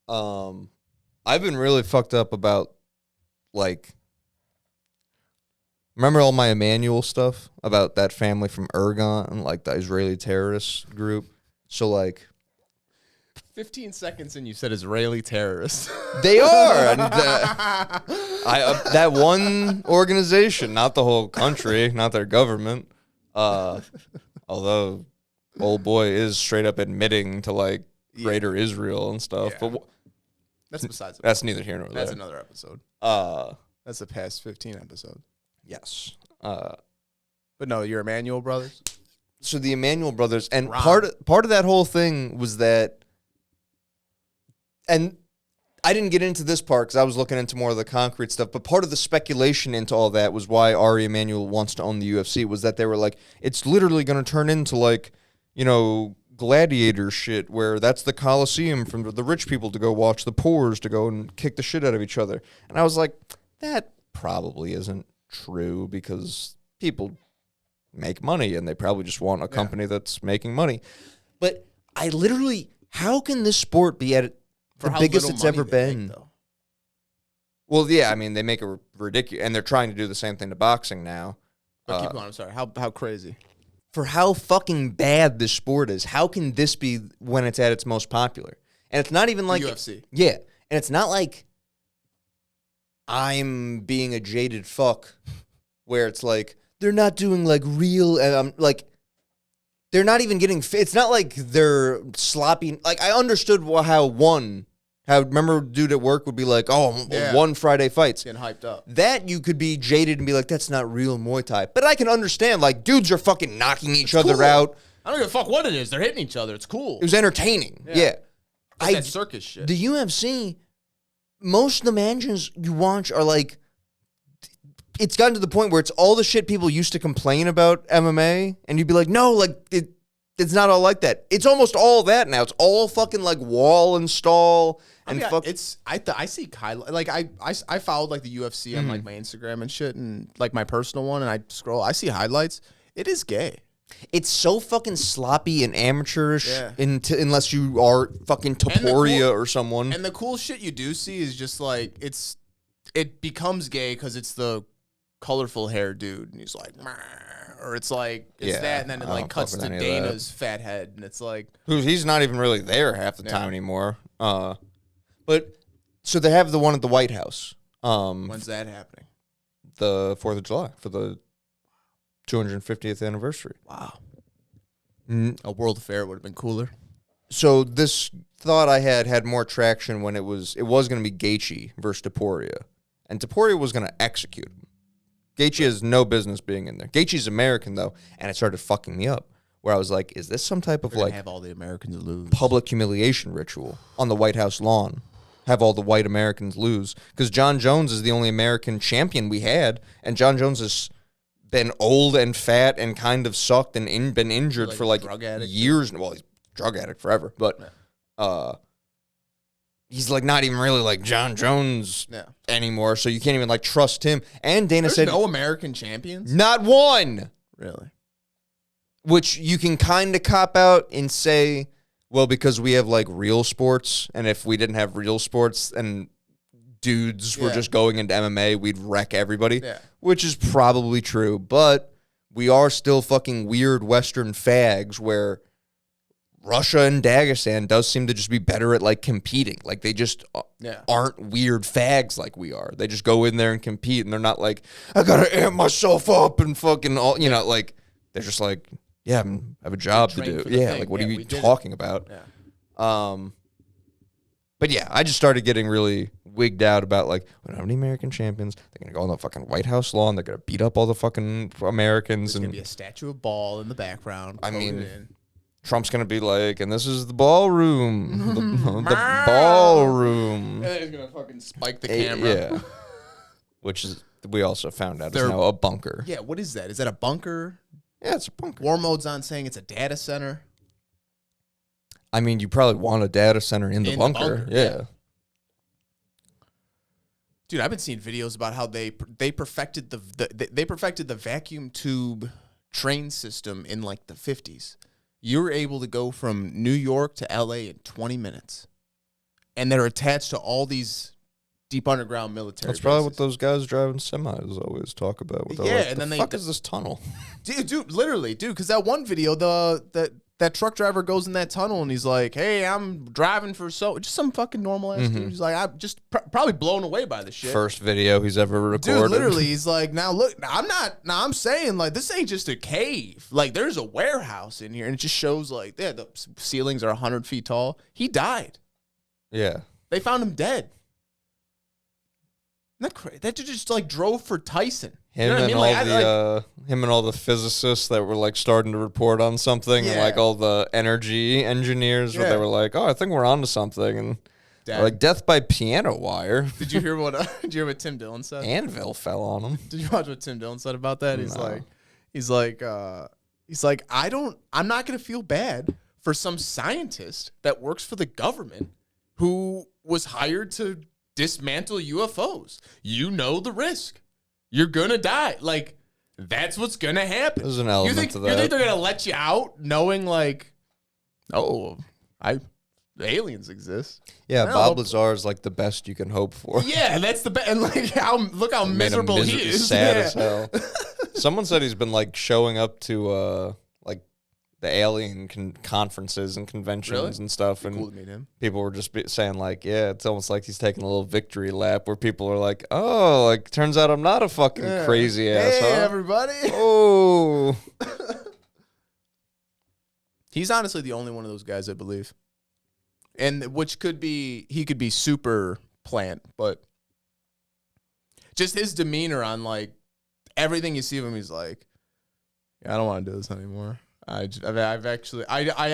I've been really fucked up about, like, remember all my Emmanuel stuff about that family from Ergon and, like, the Israeli terrorist group? So, like, 15 seconds and you said Israeli terrorists. they are. And, that one organization, not the whole country, not their government. Although old boy is straight up admitting to, like, Greater Israel and stuff. Yeah. But That's besides. that's neither here nor there. That's another episode. That's the past 15 episodes. Yes. But no, your Emmanuel brothers. So the Emmanuel brothers, and Ron. part of that whole thing was that, and I didn't get into this part because I was looking into more of the concrete stuff, but part of the speculation into all that was why Ari Emanuel wants to own the UFC, was that they were like, it's literally going to turn into, like, you know, gladiator shit where that's the Coliseum for the rich people to go watch the poors to go and kick the shit out of each other. And I was like, that probably isn't true because people make money and they probably just want a company that's making money. But I literally, how can this sport be at the biggest it's ever been? Well, yeah, I mean, they make it ridiculous, and they're trying to do the same thing to boxing now. But keep going, I'm sorry. How crazy? For how fucking bad this sport is, how can this be when it's at its most popular? And it's not even like UFC. Yeah, and it's not like I'm being a jaded fuck where it's like they're not doing like real, like they're not even getting. It's not like they're sloppy. Like I understood how remember dude at work would be like, oh, Yeah. one Friday fights. Getting hyped up. That you could be jaded and be like, that's not real Muay Thai. But I can understand, like, dudes are fucking knocking each other cool. out. I don't give a fuck what it is. They're hitting each other. It's cool. It was entertaining. Yeah. Like that circus shit. The UFC, most of the matches you watch are like, it's gotten to the point where it's all the shit people used to complain about MMA, and you'd be like, no, like, it's not all like that. It's almost all that now. It's all fucking like wall and stall. And I see highlights. Like I followed like the UFC on like my Instagram and shit, and like my personal one, and I scroll. I see highlights. It is gay. It's so fucking sloppy and amateurish, Yeah. Unless you are fucking Taporia or someone. And the cool shit you do see is just like it becomes gay because it's the colorful hair dude, and he's like, "Meh," or it's like it's that, and then it like cuts to Dana's fat head, and it's like he's not even really there half the time anymore. But so they have the one at the White House. When's that happening? The 4th of July for the 250th anniversary. Wow. A World Fair would have been cooler. So this thought I had more traction when it was going to be Gaethje versus Taporia, and Taporia was going to execute him. Gaethje has no business being in there. Gaethje's American though, and it started fucking me up. Where I was like, is this some type of like have all the Americans lose public humiliation ritual on the White House lawn? Have all the white Americans lose? Because John Jones is the only American champion we had, and John Jones has been old and fat and kind of sucked and been injured for like years. Well, he's a drug addict forever, but he's like not even really like John Jones anymore, so you can't even like trust him. And Dana said no American champions? Not one. Really? Which you can kind of cop out and say, well, because we have like real sports, and if we didn't have real sports and dudes were just going into MMA, we'd wreck everybody. Yeah. Which is probably true, but we are still fucking weird Western fags where Russia and Dagestan does seem to just be better at like competing. Like they just aren't weird fags like we are. They just go in there and compete, and they're not like, I gotta amp myself up and fucking all, you know, like they're just like, yeah, I have a job to do. Yeah, like what are you talking about? Yeah. But yeah, I just started getting really wigged out about like, we don't have any American champions. They're gonna go on the fucking White House lawn. They're gonna beat up all the fucking Americans. There's gonna be a statue of Ball in the background. I mean, Trump's going to be like, and this is the ballroom. the ballroom. And he's going to fucking spike the camera. Yeah. Which is, we also found out, is now a bunker. Yeah, what is that? Is that a bunker? Yeah, it's a bunker. War Mode's on saying it's a data center. I mean, you probably want a data center in the bunker. Yeah. Dude, I've been seeing videos about how they perfected the vacuum tube train system in like the 50s. You were able to go from New York to LA in 20 minutes. and they're attached to all these deep underground military. That's probably what those guys driving semis always talk about. Yeah, like, and then the fuck is this tunnel? Dude, literally, because that one video, that truck driver goes in that tunnel and he's like, "Hey, I'm driving for just some fucking normal ass dude." He's like, "I'm just probably blown away by this shit." First video he's ever recorded. Dude, literally, he's like, "Now look, I'm saying like this ain't just a cave. Like there's a warehouse in here, and it just shows like the ceilings are 100 feet tall." He died. Yeah, they found him dead. Isn't that crazy? That dude just like drove for Tyson. Him and all the physicists that were like starting to report on something, and like all the energy engineers, where they were like, "Oh, I think we're onto something," and like death by piano wire. Did you hear what? Did you hear what Tim Dillon said? Anvil fell on him. Did you watch what Tim Dillon said about that? He's like, I'm not gonna feel bad for some scientist that works for the government who was hired to dismantle UFOs. You know the risk. You're gonna die. Like, that's what's gonna happen. There's an element to that. You think they're gonna let you out knowing like, oh, the aliens exist? Yeah, Bob Lazar is like the best you can hope for. Yeah, that's the best. And like, look how miserable he is. Sad as hell. Someone said he's been like showing up to like the alien conferences and conventions and stuff, and cool to meet him. People were just saying like, yeah, it's almost like he's taking a little victory lap, where people are like, oh, like turns out I'm not a fucking crazy ass. Hey, everybody. Oh. He's honestly the only one of those guys I believe, and he could be super plant, but just his demeanor on like everything you see of him, he's like, yeah, I don't want to do this anymore. I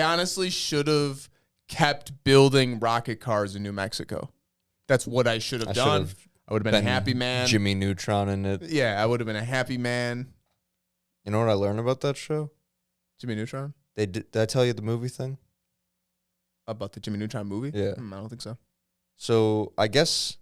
honestly should have kept building rocket cars in New Mexico. That's what I should have done. I would have been a happy man. Jimmy Neutron in it. Yeah, I would have been a happy man. You know what I learned about that show? Jimmy Neutron? Did I tell you the movie thing? About the Jimmy Neutron movie? Yeah. I don't think so. So I guess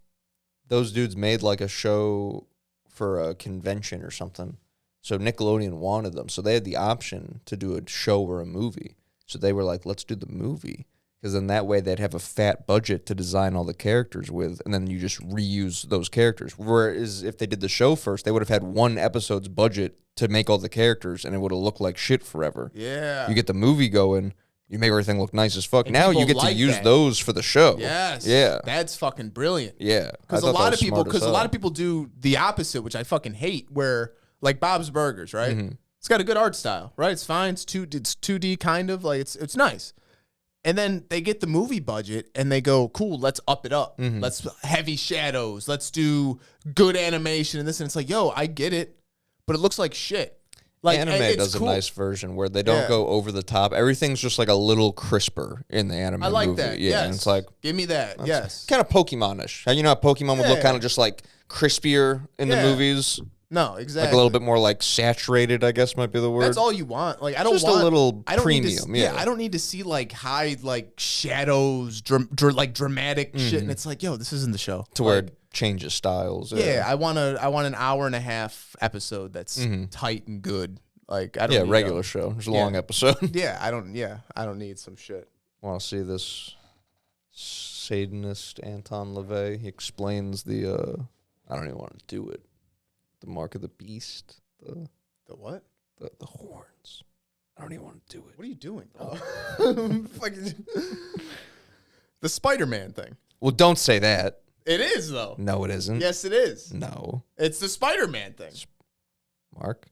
those dudes made like a show for a convention or something. So Nickelodeon wanted them. So they had the option to do a show or a movie. So they were like, let's do the movie. Because then that way they'd have a fat budget to design all the characters with. And then you just reuse those characters. Whereas if they did the show first, they would have had one episode's budget to make all the characters. And it would have looked like shit forever. Yeah. You get the movie going. You make everything look nice as fuck. And now you get to use those for the show. Yes. Yeah. That's fucking brilliant. Yeah. Because a lot of people do the opposite, which I fucking hate, where like Bob's Burgers, right? Mm-hmm. It's got a good art style, right? It's fine. It's 2D kind of, like it's nice. And then they get the movie budget and they go, cool, let's up it up. Mm-hmm. Let's heavy shadows. Let's do good animation and this. And it's like, yo, I get it, but it looks like shit. Like anime does a nice version where they don't go over the top. Everything's just like a little crisper in the anime movie. I like that. Yeah, yes. And it's like, give me that. Yes. Kind of Pokemon-ish. You know how Pokemon would look kind of just like crispier in the movies? No, exactly. Like a little bit more like saturated, I guess might be the word. That's all you want. Like I don't just want a little premium. I don't need to see like high like shadows, like dramatic shit. And it's like, yo, this isn't the show. To where it changes styles. Yeah, I want an hour and a half episode that's tight and good. Like I don't. Yeah, regular show. It's a long episode. I don't need some shit. Want to see this Satanist Anton LaVey? He explains the. I don't even want to do it. The mark of the beast. The what? The horns. I don't even want to do it. What are you doing? The Spider-Man thing. Well, don't say that. It is, though. No, it isn't. Yes, it is. No. It's the Spider-Man thing. Mark.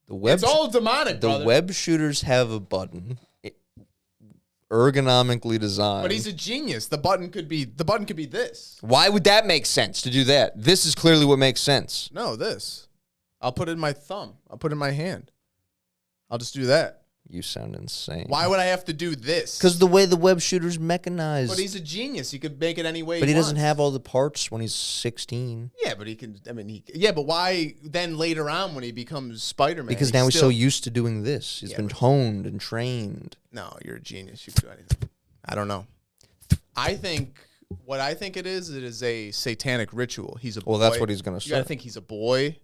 It's all demonic, brother. The web shooters have a button. Ergonomically designed. But he's a genius. The button could be this. Why would that make sense to do that? This is clearly what makes sense. No, this. I'll put it in my thumb. I'll put it in my hand. I'll just do that. You sound insane. Why would I have to do this? Because the way the web shooter's mechanized. But he's a genius. He could make it any way But he doesn't wants. have all the parts when he's 16. Yeah, but he can. I mean, but why then later on when he becomes Spider-Man? Because now he's so used to doing this. He's been honed and trained. No, you're a genius. You can do anything. I don't know. I think it is a satanic ritual. He's a boy. Well, that's what he's going to say. You got to think he's a boy.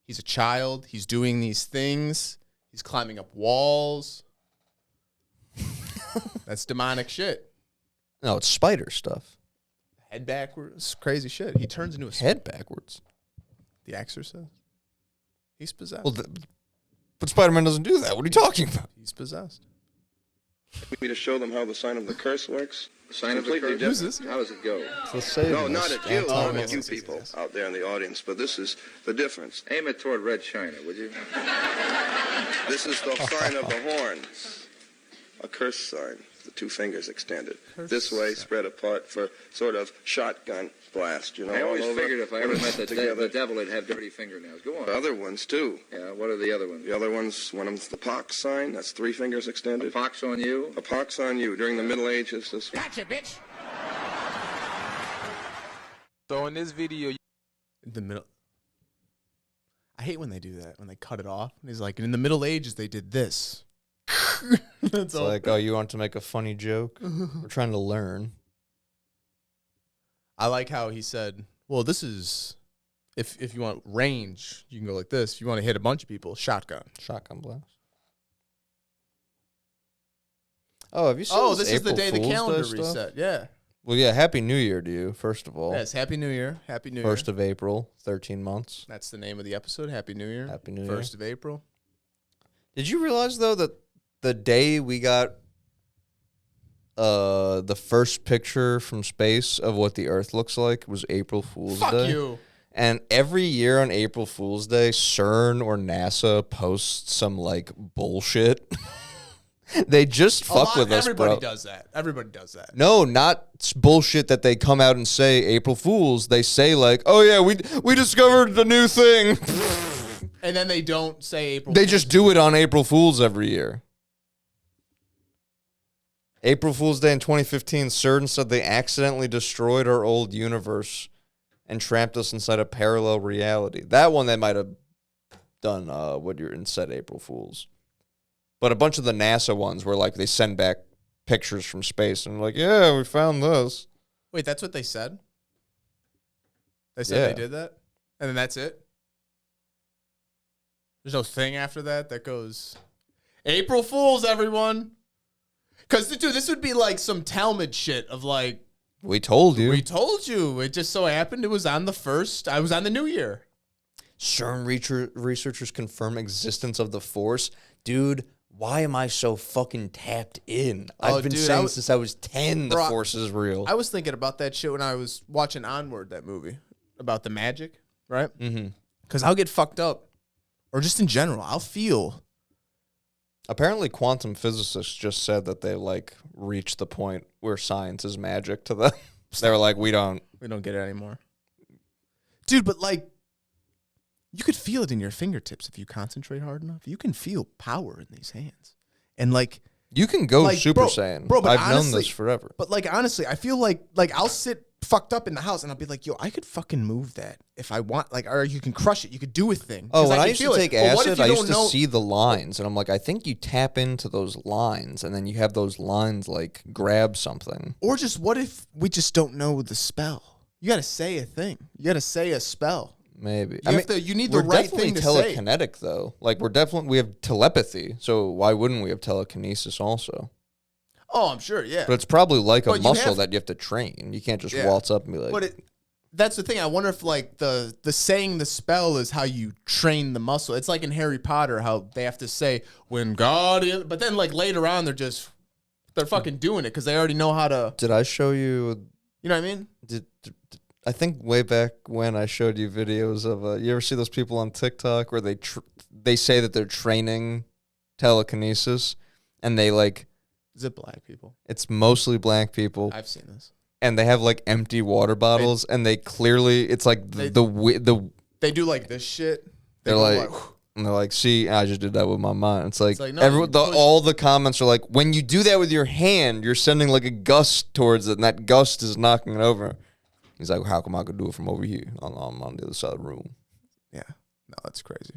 He's a child. He's doing these things. He's climbing up walls. That's demonic shit. No, it's spider stuff. Head backwards. Crazy shit. He turns into a Head backwards. The Exorcist. He's possessed. Well, but Spider-Man doesn't do that. What are you talking about? He's possessed. Me to show them how the sign of the curse works. The sign of the curse? Who's this? How does it go? No, not at you. Oh, At yes, you yes, people yes. out there in the audience. But this is the difference. Aim it toward Red China, would you? This is the sign of the horn. A curse sign. The two fingers extended. This way, spread apart for sort of shotgun blast, you know. I always all over. figured if I ever met Together. the devil, he'd have dirty fingernails. Go on. Other ones, too. Yeah, what are the other ones? The other ones, one of them's the pox sign. That's 3 fingers A extended. pox on you? A pox on you. During the Middle Ages, this Gotcha, bitch. So in this video, In the middle. I hate when they do that, when they cut it off. And he's like, in the Middle Ages, they did this. That's It's all. like, oh, you want to make a funny joke? We're trying to learn. I like how he said, well, this is, if you want range, you can go like this. If you want to hit a bunch of people, shotgun. Shotgun blast. Oh, have you seen This is the April day the Fool's calendar Day stuff? reset. Yeah. Well, yeah, Happy New Year to you, first of all. Yes, Happy New Year. Happy New Year. 1st of April, 13 months. That's the name of the episode. Happy New Year. Happy New Year. 1st of April. Did you realize, though, that the day we got the first picture from space of what the Earth looks like was April Fool's Fuck Day? you. And every year on April Fool's Day, CERN or NASA posts some, like, bullshit. They just fuck with us, bro. Everybody does that. Everybody does that. No, not bullshit that they come out and say April Fools. They say like, "Oh yeah, we discovered the new thing." And then they don't say April They Fool's. just do it on April Fools every year. April Fool's Day in 2015, CERN said they accidentally destroyed our old universe and trapped us inside a parallel reality. That one they might have done what you're and said April Fools. But a bunch of the NASA ones were like they send back pictures from space and like, yeah, we found this. Wait, that's what they said? They said Yeah. they did that? And then that's it? There's no thing after that that goes, April Fools, everyone. Because, dude, this would be like some Talmud shit of like, We told you. we told you. It just so happened it was on the 1st. I was on the New Year. CERN researchers confirm existence of the Force. Dude, why am I so fucking tapped in? I've been saying since I was 10 the Bro, Force is real. I was thinking about that shit when I was watching Onward, that movie, about the magic, right? Mm-hmm. Because I'll get fucked up. Or just in general, I'll feel. Apparently, quantum physicists just said that they, like, reached the point where science is magic to them. They were like, we don't get it anymore. Dude, but like, you could feel it in your fingertips if you concentrate hard enough. You can feel power in these hands. And like, You can go Like, Super bro, Saiyan. bro, but I've known honestly- this forever. but like, honestly, I feel like I'll sit fucked up in the house and I'll be like, yo, I could fucking move that if I want. Like, or you can crush it. You could do a thing. Oh, 'Cause when I can used to feel it. take But what if acid, you I don't used to know- see the lines, and I'm like, I think you tap into those lines, and then you have those lines, like, grab something. Or just what if we just don't know the spell? You got to say a thing. You got to say a spell. Maybe. You need the we're right definitely thing to say. telekinetic, though. Like, we have telepathy, so why wouldn't we have telekinesis also? Oh, I'm sure, yeah. But it's probably like a But you muscle have- that you have to train. You can't just Yeah. waltz up and be like, But that's the thing. I wonder if like the saying the spell is how you train the muscle. It's like in Harry Potter how they have to say when God is, but then like later on they're fucking doing it because they already know how to. did I show you? You know what I mean? I think way back when I showed you videos of, you ever see those people on TikTok where they say that they're training telekinesis, and they like, Is it black people? it's mostly black people, I've seen this. and they have like empty water bottles, and they clearly, it's like They- the They do like this shit. They they're go like, and they're like, see, I just did that with my mind. It's like, like, no, you push- all the comments are like, when you do that with your hand, you're sending like a gust towards it, and that gust is knocking it over. He's like, how come I could do it from over here on the other side of the room? Yeah. No, that's crazy.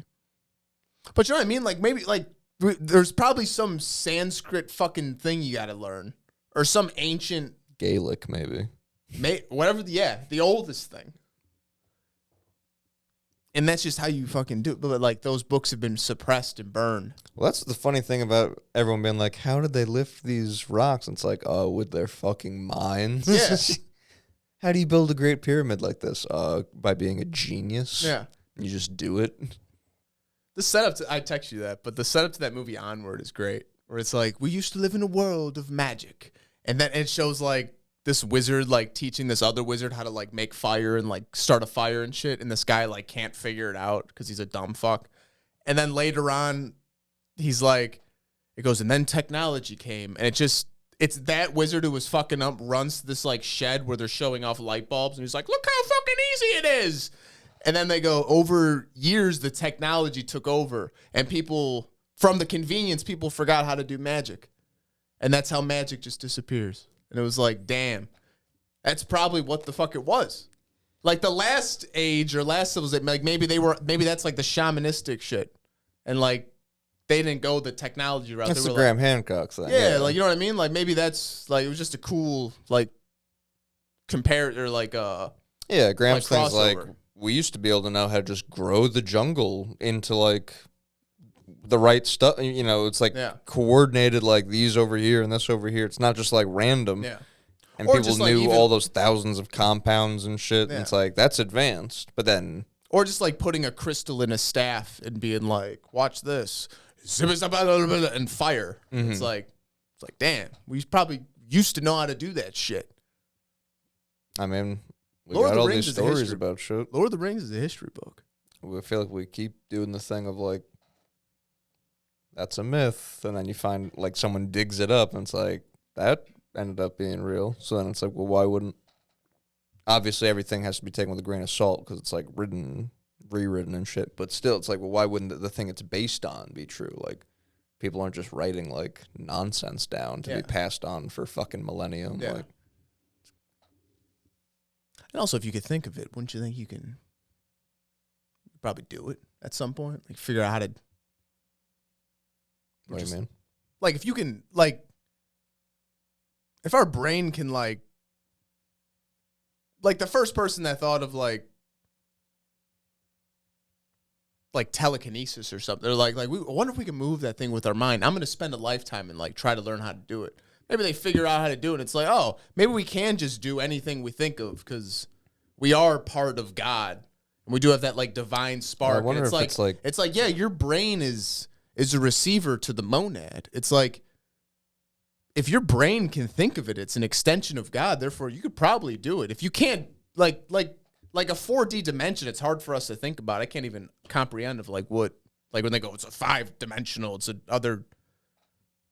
But you know what I mean? Like maybe like there's probably some Sanskrit fucking thing you got to learn or some ancient Gaelic, maybe. whatever. The oldest thing. And that's just how you fucking do it. But like those books have been suppressed and burned. Well, that's the funny thing about everyone being like, how did they lift these rocks? And it's like, oh, with their fucking minds. Yeah. how do you build a great pyramid like this? By being a genius. Yeah. You just do it. The setup I text you that, but the setup to that movie Onward is great. Where it's like, we used to live in a world of magic. And then it shows like this wizard like teaching this other wizard how to like make fire and like start a fire and shit. And this guy like can't figure it out because he's a dumb fuck. And then later on, he's like, it goes, and then technology came. And it's that wizard who was fucking up runs to this like shed where they're showing off light bulbs. And he's like, look how fucking easy it is. And then they go, over years, the technology took over. And people, from the convenience, people forgot how to do magic. And that's how magic just disappears. And it was like, damn, that's probably what the fuck it was. Like the last age or last civilization, like maybe that's like the shamanistic shit. And like, they didn't go the technology route. That's they the were Graham Hancock thing. Yeah, like, you know what I mean? Like maybe that's like, it was just a cool, like, or like, yeah, Graham's like thing's like, crossover. we used to be able to know how to just grow the jungle into like the right stuff. You know, it's like coordinated, like these over here and this over here. It's not just like random. Yeah. And Or people just, like, knew even- all those thousands of compounds and shit. Yeah. And it's like, that's advanced. But then, Or just like putting a crystal in a staff and being like, watch this. And fire. Mm-hmm. It's like, damn, we probably used to know how to do that shit. I mean, we Lord of got the all Rings these is a stories history- about shit. Lord of the Rings is a history book. I feel like we keep doing the thing of like, that's a myth. And then you find like someone digs it up and it's like, that ended up being real. So then it's like, well, why wouldn't? Obviously, everything has to be taken with a grain of salt because it's like rewritten and shit. But still, it's like, well, why wouldn't the thing it's based on be true? Like, people aren't just writing like nonsense down to be passed on for fucking millennium. Yeah. Like, And also, if you could think of it, wouldn't you think you can probably do it at some point? Like, figure out how to. what do you mean? Like, if you can, like, if our brain can, like the first person that thought of, like telekinesis or something, they're like, I wonder if we can move that thing with our mind. I'm going to spend a lifetime and, like, try to learn how to do it. Maybe they figure out how to do it. It's like, oh, maybe we can just do anything we think of because we are part of God. And we do have that, like, divine spark. I wonder and if it's like, yeah, your brain is a receiver to the monad. It's like, if your brain can think of it, it's an extension of God. Therefore, you could probably do it. If you can't, like a 4D dimension, it's hard for us to think about. I can't even comprehend of like what, like when they go, it's a 5-dimensional, it's another.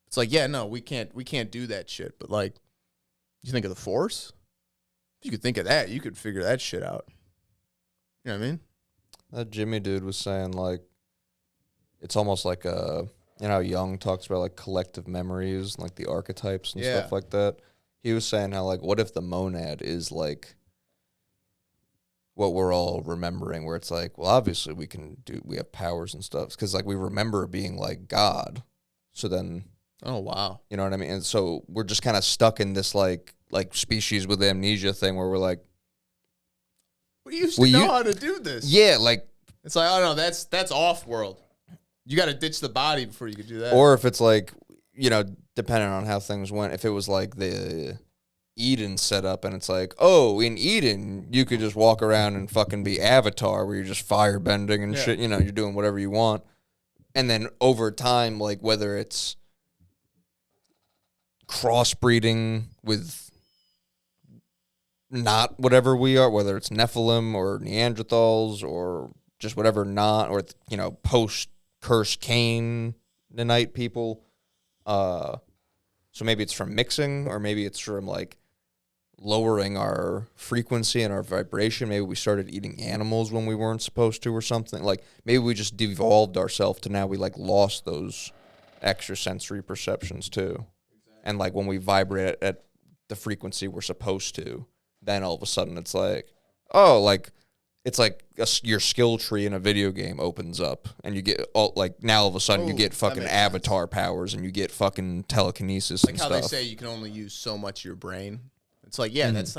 It's like, yeah, no, we can't do that shit. But like, you think of the Force? If you could think of that, you could figure that shit out. You know what I mean? That Jimmy dude was saying like, it's almost like a. You know how Jung talks about like collective memories, like the archetypes and stuff like that. He was saying how like, what if the monad is like what we're all remembering, where it's like, well, obviously we have powers and stuff because like we remember being like God. So then, oh wow, you know what I mean? And so we're just kind of stuck in this like species with amnesia thing where we're like, we used to know how to do this. Yeah, like it's like, oh no, that's off world. You got to ditch the body before you could do that. Or if it's like, you know, depending on how things went, if it was like the Eden setup and it's like, oh, in Eden, you could just walk around and fucking be Avatar where you're just firebending and shit, you know, you're doing whatever you want. And then over time, like whether it's crossbreeding with not whatever we are, whether it's Nephilim or Neanderthals or just whatever not, or, you know, post-Curse Canaanite people. So maybe it's from mixing, or maybe it's from, like, lowering our frequency and our vibration. Maybe we started eating animals when we weren't supposed to or something. Like, maybe we just devolved ourselves to now we, like, lost those extrasensory perceptions, too. And, like, when we vibrate at the frequency we're supposed to, then all of a sudden it's like, oh, like, it's like your skill tree in a video game opens up, and you get, now all of a sudden you get fucking avatar powers, and you get fucking telekinesis and stuff. Like how they say you can only use so much of your brain. It's like, yeah, that's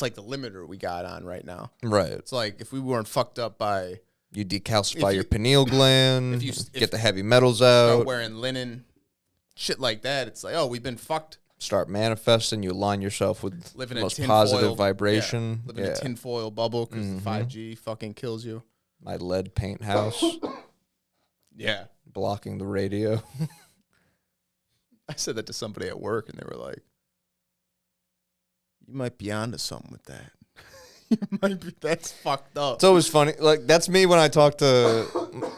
like the limiter we got on right now. Right. It's like if we weren't fucked up by... You decalcify your pineal gland, if get the heavy metals out. Start wearing linen, shit like that. It's like, oh, we've been fucked start manifesting. You align yourself with Live in the a most tin positive foil, vibration. Live in a tinfoil bubble because the 5G fucking kills you. My lead paint house. Yeah. Blocking the radio. I said that to somebody at work, and they were like, you might be onto something with that. You might be. That's fucked up. It's always funny. Like, that's me when I talk to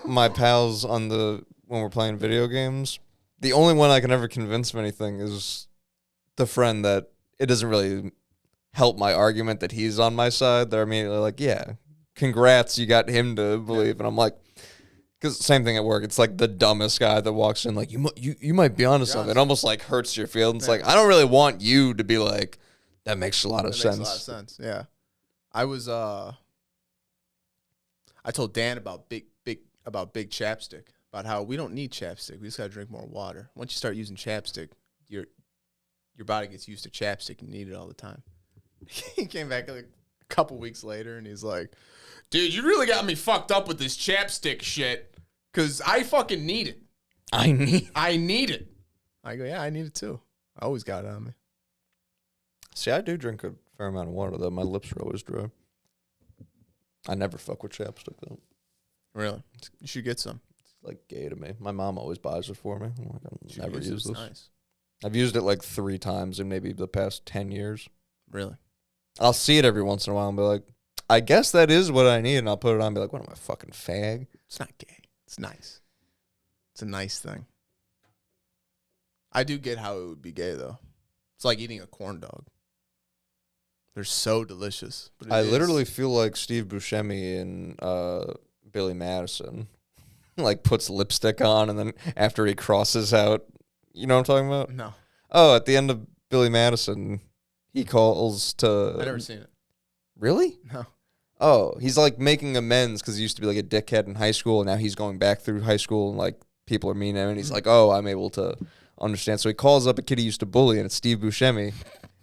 my pals when we're playing video games. The only one I can ever convince of anything is the friend that it doesn't really help my argument that he's on my side. They're immediately like, yeah, congrats, you got him to believe. And I'm like, because same thing at work. It's like the dumbest guy that walks in like, you might be onto something. It almost like hurts your feelings. It's like, I don't really want you to be like, that makes a lot of sense. Makes a lot of sense, yeah. I was I told Dan about big chapstick, about how we don't need chapstick. We just gotta drink more water. Once you start using chapstick, your body gets used to chapstick and you need it all the time. He came back like a couple weeks later and he's like, dude, you really got me fucked up with this chapstick shit. Cause I fucking need it. I need it. I go, yeah, I need it too. I always got it on me. See, I do drink a fair amount of water, though. My lips are always dry. I never fuck with chapstick, though. Really? You should get some. It's like gay to me. My mom always buys it for me. I'm like, I'll never use this. Nice. I've used it like 3 times in maybe the past 10 years. Really? I'll see it every once in a while and be like, I guess that is what I need. And I'll put it on and be like, what am I, fucking fag? It's not gay. It's nice. It's a nice thing. I do get how it would be gay, though. It's like eating a corn dog. They're so delicious. But I literally feel like Steve Buscemi in Billy Madison. Like, puts lipstick on, and then after he crosses out, you know what I'm talking about? No. Oh, at the end of Billy Madison, he calls to... I've never seen it. Really? No. Oh, he's like making amends because he used to be like a dickhead in high school, and now he's going back through high school, and like people are mean to him, and he's like, oh, I'm able to understand. So he calls up a kid he used to bully, and it's Steve Buscemi.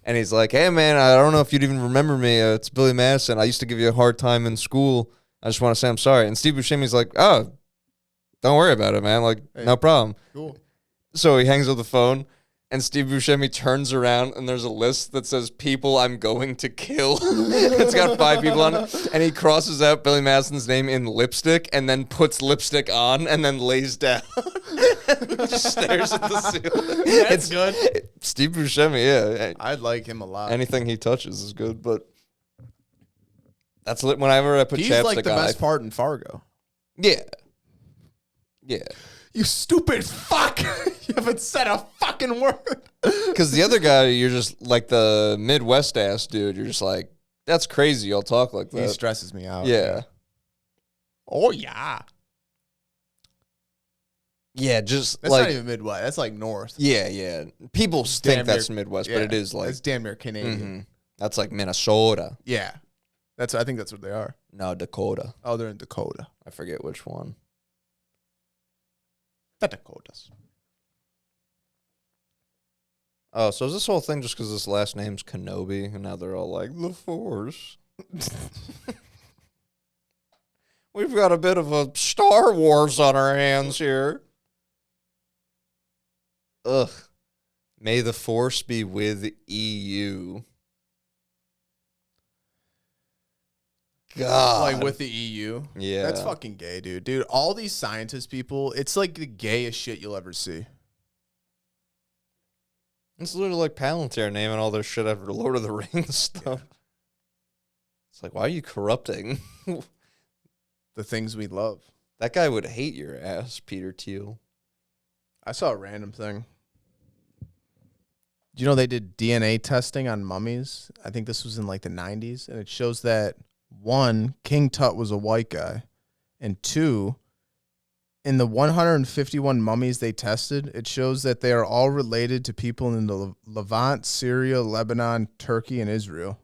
And he's like, hey, man, I don't know if you'd even remember me. It's Billy Madison. I used to give you a hard time in school. I just want to say I'm sorry. And Steve Buscemi's like, oh, don't worry about it, man. Like, hey, no problem. Cool. So he hangs up the phone, and Steve Buscemi turns around, and there's a list that says people I'm going to kill. It's got 5 people on it. And he crosses out Billy Madison's name in lipstick and then puts lipstick on and then lays down. Just stares at the ceiling. That's good. Steve Buscemi, yeah. I'd like him a lot. Anything he touches is good, but that's whenever I put He's chapstick like the on. best part in Fargo. Yeah. Yeah. You stupid fuck. You haven't said a fucking word. Because the other guy, you're just like the Midwest ass dude. You're just like, that's crazy. You'll talk like that. He stresses me out. Yeah. Oh, yeah. Yeah, just That's like. not even Midwest. That's like North. Yeah, yeah. People think Damn that's near- Midwest, yeah, but it is like. That's damn near Canadian. Mhm. That's like Minnesota. Yeah. I think that's what they are. No, Dakota. Oh, they're in Dakota. I forget which one. The Dakotas. Oh, so is this whole thing just because this last name's Kenobi, and now they're all like, the Force? We've got a bit of a Star Wars on our hands here. Ugh. May the Force be with EU. God. Like with the EU. Yeah. That's fucking gay, dude. Dude, all these scientist people, it's like the gayest shit you'll ever see. It's literally like Palantir naming all their shit after Lord of the Rings stuff. It's like, why are you corrupting? The things we love. That guy would hate your ass, Peter Thiel. I saw a random thing. Do you know they did DNA testing on mummies? I think this was in like the 90s. And it shows that 1, King Tut was a white guy. And 2, in the 151 mummies they tested, it shows that they are all related to people in the Levant, Syria, Lebanon, Turkey, and Israel.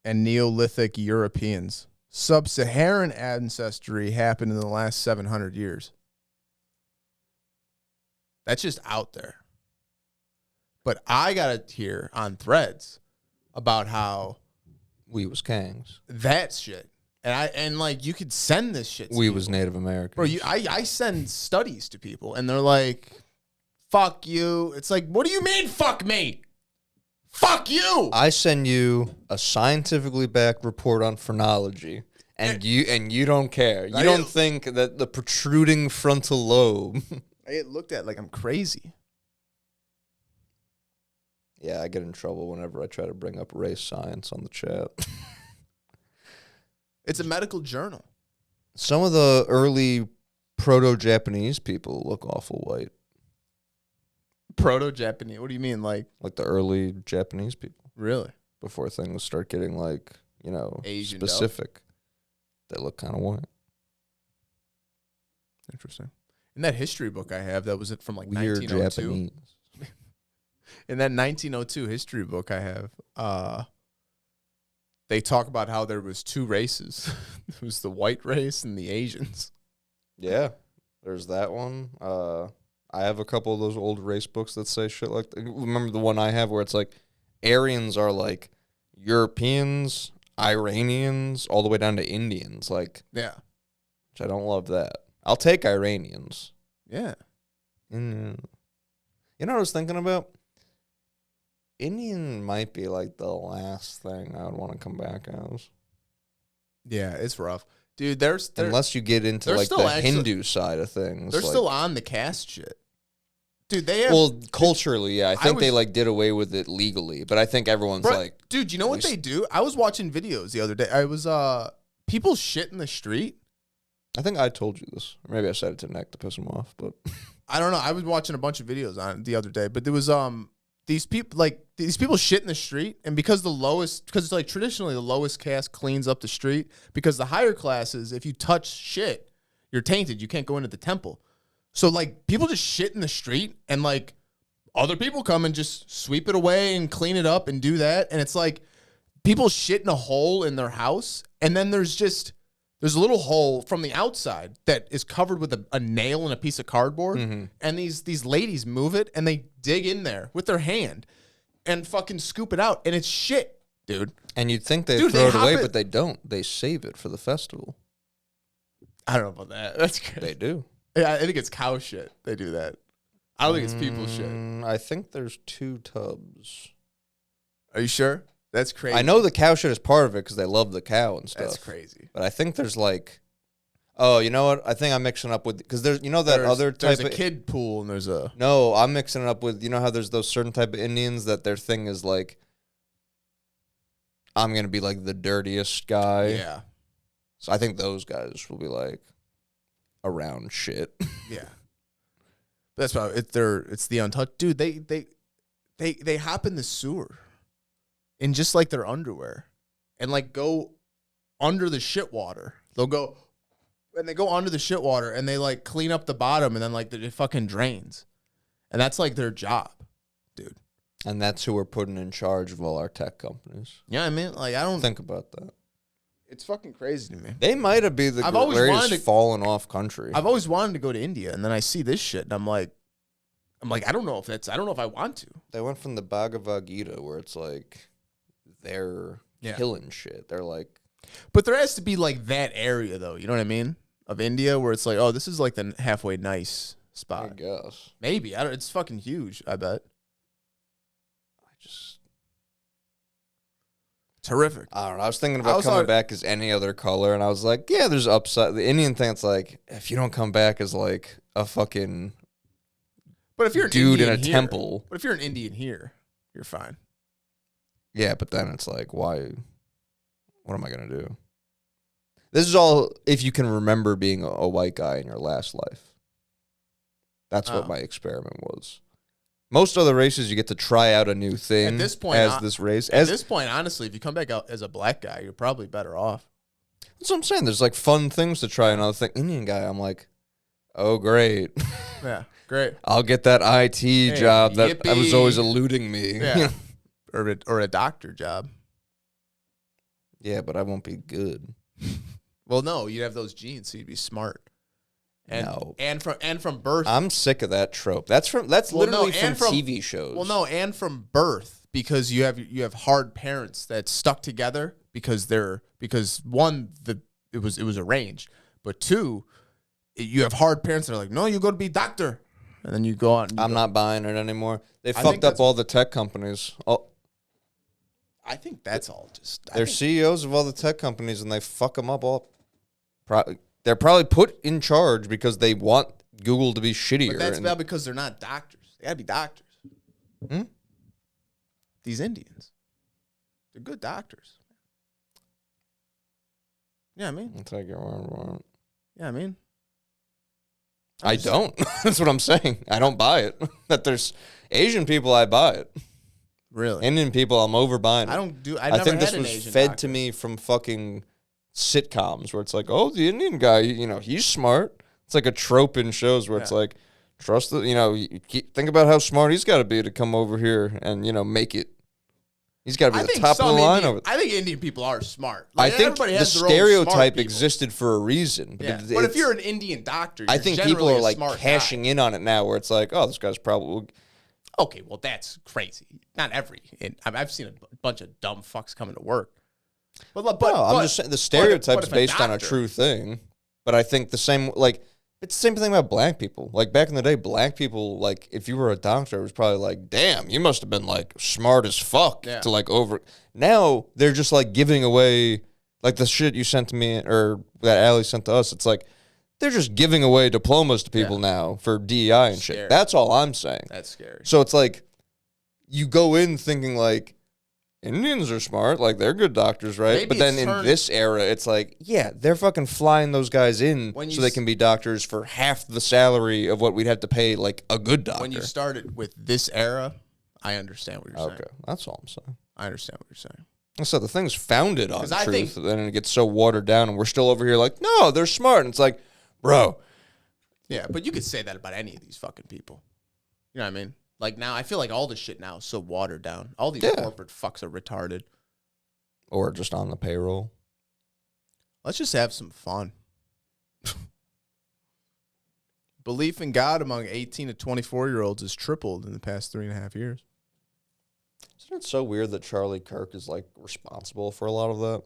And Neolithic Europeans. Sub-Saharan ancestry happened in the last 700 years. That's just out there. But I got to hear on Threads about how We was Kangs. that shit. And like you could send this shit to We people. was Native Americans. Bro, I send studies to people and they're like, fuck you. It's like, what do you mean, fuck me? Fuck you. I send you a scientifically backed report on phrenology, and you don't care. You don't think that the protruding frontal lobe. I get looked at like I'm crazy. Yeah, I get in trouble whenever I try to bring up race science on the chat. It's a medical journal. Some of the early proto-Japanese people look awful white. Proto-Japanese. What do you mean, like Like the early Japanese people. really? Before things start getting like, Asianed specific. They look kind of white. Interesting. In that history book I have, that was it from like Weird 1902. Japanese. In that 1902 history book I have, they talk about how there was two races. It was the white race and the Asians. Yeah, there's that one. I have a couple of those old race books that say shit like that. Remember the one I have where it's like Aryans are like Europeans, Iranians, all the way down to Indians. Like, Yeah. which I don't love that. I'll take Iranians. Yeah. You know what I was thinking about? Indian might be like the last thing I would want to come back as. Yeah, it's rough. Dude, there's Unless you get into they're like still the actually- Hindu side of things. they're like, still on the caste shit. Dude, they have well, culturally, yeah. I think they was- like did away with it legally, but I think everyone's Bro, like, dude, you know what they do? I was watching videos the other day. I was people shit in the street. I think I told you this. Or maybe I said it to Nick to piss him off, but I don't know. I was watching a bunch of videos on it the other day, but there was these people shit in the street, and because it's like traditionally the lowest caste cleans up the street, because the higher classes, if you touch shit, you're tainted. You can't go into the temple. So like people just shit in the street, and like other people come and just sweep it away and clean it up and do that. And it's like people shit in a hole in their house, and then there's a little hole from the outside that is covered with a nail and a piece of cardboard. Mm-hmm. And these ladies move it, and they dig in there with their hand and fucking scoop it out. And it's shit, dude. and you'd think they'd Dude, throw they it away, hop it- but they don't. They save it for the festival. I don't know about that. That's good. They do. Yeah, I think it's cow shit. They do that. I don't think it's people shit. I think there's 2 tubs. Are you sure? That's crazy. I know the cow shit is part of it because they love the cow and stuff. That's crazy. But I think there's like, oh, you know what? I think I'm mixing up with, because there's, There's type a of kid pool, and there's a No, I'm mixing it up with, you know how there's those certain type of Indians that their thing is like, I'm gonna be like the dirtiest guy. yeah. So I think those guys will be like around shit. Yeah. That's why it's the untouched dude. They hop in the sewer in just like their underwear and like go under the shit water. They'll go and they go under the shit water and they like clean up the bottom, and then like it fucking drains. And that's like their job, dude. And that's who we're putting in charge of all our tech companies. Yeah, I mean, like I don't Think about that. It's fucking crazy to me. They might have been the I've always wanted greatest to- fallen off country. I've always wanted to go to India, and then I see this shit, and I'm like, I don't know if I want to. They went from the Bhagavad Gita, where it's like they're killing shit. They're like, But there has to be like that area though, you know what I mean? Of India where it's like, oh, this is like the halfway nice I spot. guess. Maybe. It's fucking huge, I bet. Terrific. I don't know. I was thinking I about was coming on- back as any other color, and I was like, yeah, there's upside. The Indian thing, it's like, if you don't come back as like a fucking But if you're an dude in Indian a here- temple, But if you're an Indian here, you're fine. yeah, but then it's like, why? What am I going to do? This is all if you can remember being a white guy in your last life. That's what Oh. my experiment was. Most other races, you get to try out a new thing At this point, as this race. At this point, honestly, if you come back out as a black guy, you're probably better off. That's what I'm saying. There's like fun things to try. Another thing, Indian guy, I'm like, oh, great. Yeah, great. I'll get that IT job that was yippee. always eluding me. Yeah. or a doctor job. Yeah, but I won't be good. Well, no, you'd have those genes, so you'd be smart. And, No. and from birth. I'm sick of that trope. That's Well, literally no, and from from- TV shows. Well, no, and from birth, because you have hard parents that stuck together because one, it was arranged, but two, you have hard parents that are like, no, you got to be doctor, and then you go out. And I'm not buying it anymore. They think fucked up that's- all the tech companies. I think that's all just. They're CEOs of all the tech companies, and they fuck them up all. They're probably put in charge because they want Google to be shittier. But that's bad because they're not doctors. They gotta be doctors. These Indians, they're good doctors. Yeah, I mean. I'll take your word for it. Yeah, I mean. I don't. That's what I'm saying. I don't buy it. That there's Asian people, I buy it. Really? Indian people, I'm over buying it. I think this was fed to me from fucking sitcoms where it's like, oh, the Indian guy, he's smart. It's like a trope in shows where it's like, trust the, think about how smart he's got to be to come over here and, make it. He's got to be the top of the line over there. I think Indian people are smart. I think everybody the has their own smart stereotype people. existed for a reason. Yeah. But if you're an Indian doctor, I you're think people generally are a like smart cashing guy. in on it now where it's like, oh, this guy's probably. Okay, well, that's crazy. Not every. I've seen a bunch of dumb fucks coming to work. But I'm just saying the stereotype's based on a true thing. But I think the same, it's the same thing about black people. Like, back in the day, black people, if you were a doctor, it was probably like, damn, you must have been, smart as fuck to, over. Now, they're just, giving away, the shit you sent to me, or that Allie sent to us. It's like, they're just giving away diplomas to people now for DEI and shit. That's all I'm saying. That's scary. So it's like, you go in thinking, Indians are smart, they're good doctors, right? Maybe but then in this era, it's like, yeah, they're fucking flying those guys in so they can be doctors for half the salary of what we'd have to pay, a good doctor. When you started with this era, I understand what you're saying. Okay, that's all I'm saying. I understand what you're saying. So the thing's founded on 'Cause I truth, think- then it gets so watered down, and we're still over here no, they're smart. And it's like, bro. Yeah, but you could say that about any of these fucking people. You know what I mean? Now, I feel like all this shit now is so watered down. All these corporate fucks are retarded. Or just on the payroll. Let's just have some fun. Belief in God among 18 to 24-year-olds has tripled in the past 3.5 years. Isn't it so weird that Charlie Kirk is, responsible for a lot of that?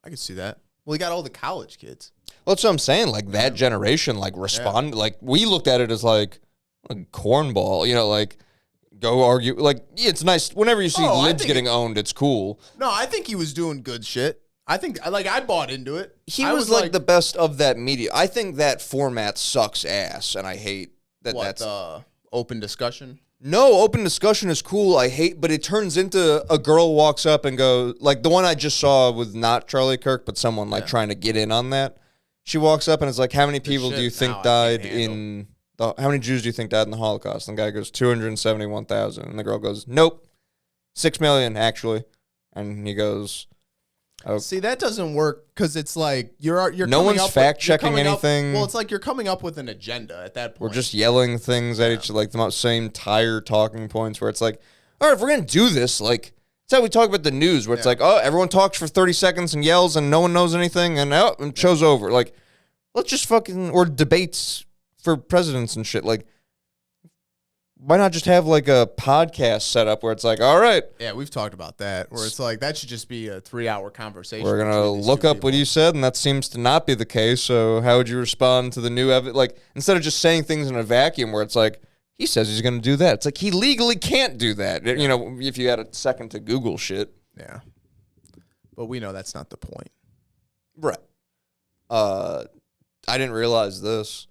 I could see that. Well, he got all the college kids. Well, that's what I'm saying. That generation, respond. We looked at it as, a cornball, go argue. It's nice. Whenever you see libs getting owned, it's cool. No, I think he was doing good shit. I think, I bought into it. He was the best of that media. I think that format sucks ass, and I hate that that's... open discussion? No, open discussion is cool. I hate, but it turns into a girl walks up and goes, the one I just saw with not Charlie Kirk, but someone trying to get in on that. She walks up and it's how many people do you think died in how many Jews do you think died in the Holocaust? And the guy goes 271,000, and the girl goes, nope, 6 million actually, and he goes, oh. See, that doesn't work because it's you're no one's fact checking anything. Well, it's you're coming up with an agenda at that point. We're just yelling things at each the same tired talking points where it's all right, if we're gonna do this, it's how we talk about the news where it's oh, everyone talks for 30 seconds and yells and no one knows anything and show's over. Let's just fucking, or debates for presidents and shit. Why not just have a podcast set up where it's all right. Yeah, we've talked about that, where it's that should just be a 3-hour conversation. We're going to look up what you said, and that seems to not be the case. So how would you respond to the new evidence? Instead of just saying things in a vacuum where it's he says he's going to do that. It's he legally can't do that, if you had a second to Google shit. Yeah. But we know that's not the point. Right. I didn't realize this.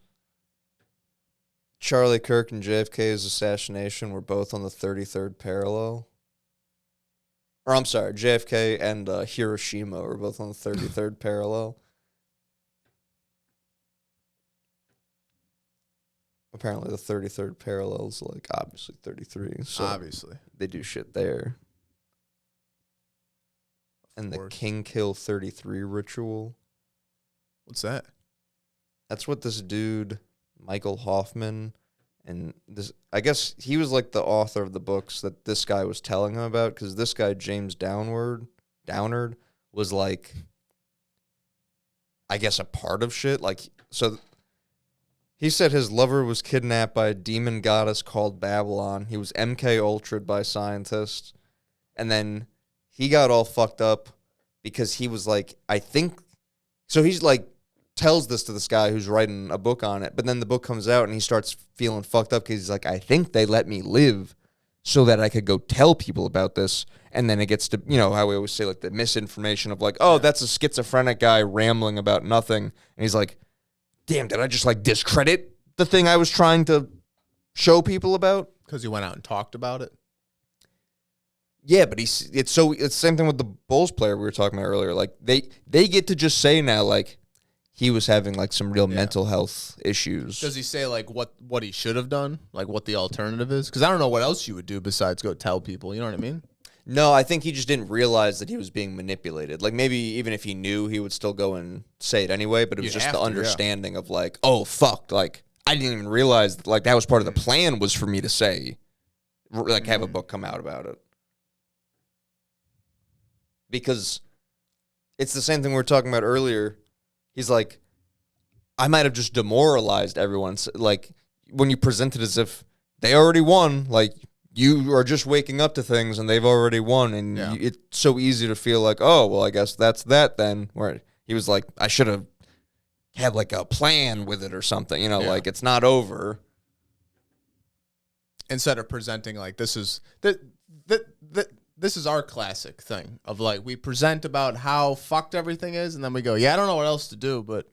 Charlie Kirk and JFK's assassination were both on the 33rd parallel. Or I'm sorry, JFK and Hiroshima were both on the 33rd parallel. Apparently the 33rd parallel is obviously 33. So obviously. They do shit there. And the King Kill 33 ritual. What's that? That's what this dude, Michael Hoffman, and this, I guess he was the author of the books that this guy was telling him about, because this guy, James Downard, was I guess a part of shit. So he said his lover was kidnapped by a demon goddess called Babylon. He was MK Ultra'd by scientists. And then he got all fucked up because he was I think, so he's tells this to this guy who's writing a book on it. But then the book comes out and he starts feeling fucked up because he's like, I think they let me live so that I could go tell people about this. And then it gets to, you know, how we always say, like, the misinformation of, like, oh, that's a schizophrenic guy rambling about nothing. And he's like, damn, did I just, like, discredit the thing I was trying to show people about? Because he went out and talked about it. Yeah, but it's the same thing with the Bulls player we were talking about earlier. Like, they get to just say now, like, he was having, like, some real mental health issues. Does he say, like, what he should have done? Like, what the alternative is? Because I don't know what else you would do besides go tell people. You know what I mean? No, I think he just didn't realize that he was being manipulated. Like, maybe even if he knew, he would still go and say it anyway, but it was just the understanding of, like, oh, fuck, like, I didn't even realize that, like, that was part of the plan was for me to say, like, have a book come out about it. Because it's the same thing we were talking about earlier. He's like, I might have just demoralized everyone. Like, when you present it as if they already won, like, you are just waking up to things and they've already won. And it's so easy to feel like, oh, well, I guess that's that then. Where he was like, I should have had, like, a plan with it or something. You know, like, it's not over. Instead of presenting, like, this is our classic thing of, like, we present about how fucked everything is, and then we go, I don't know what else to do, but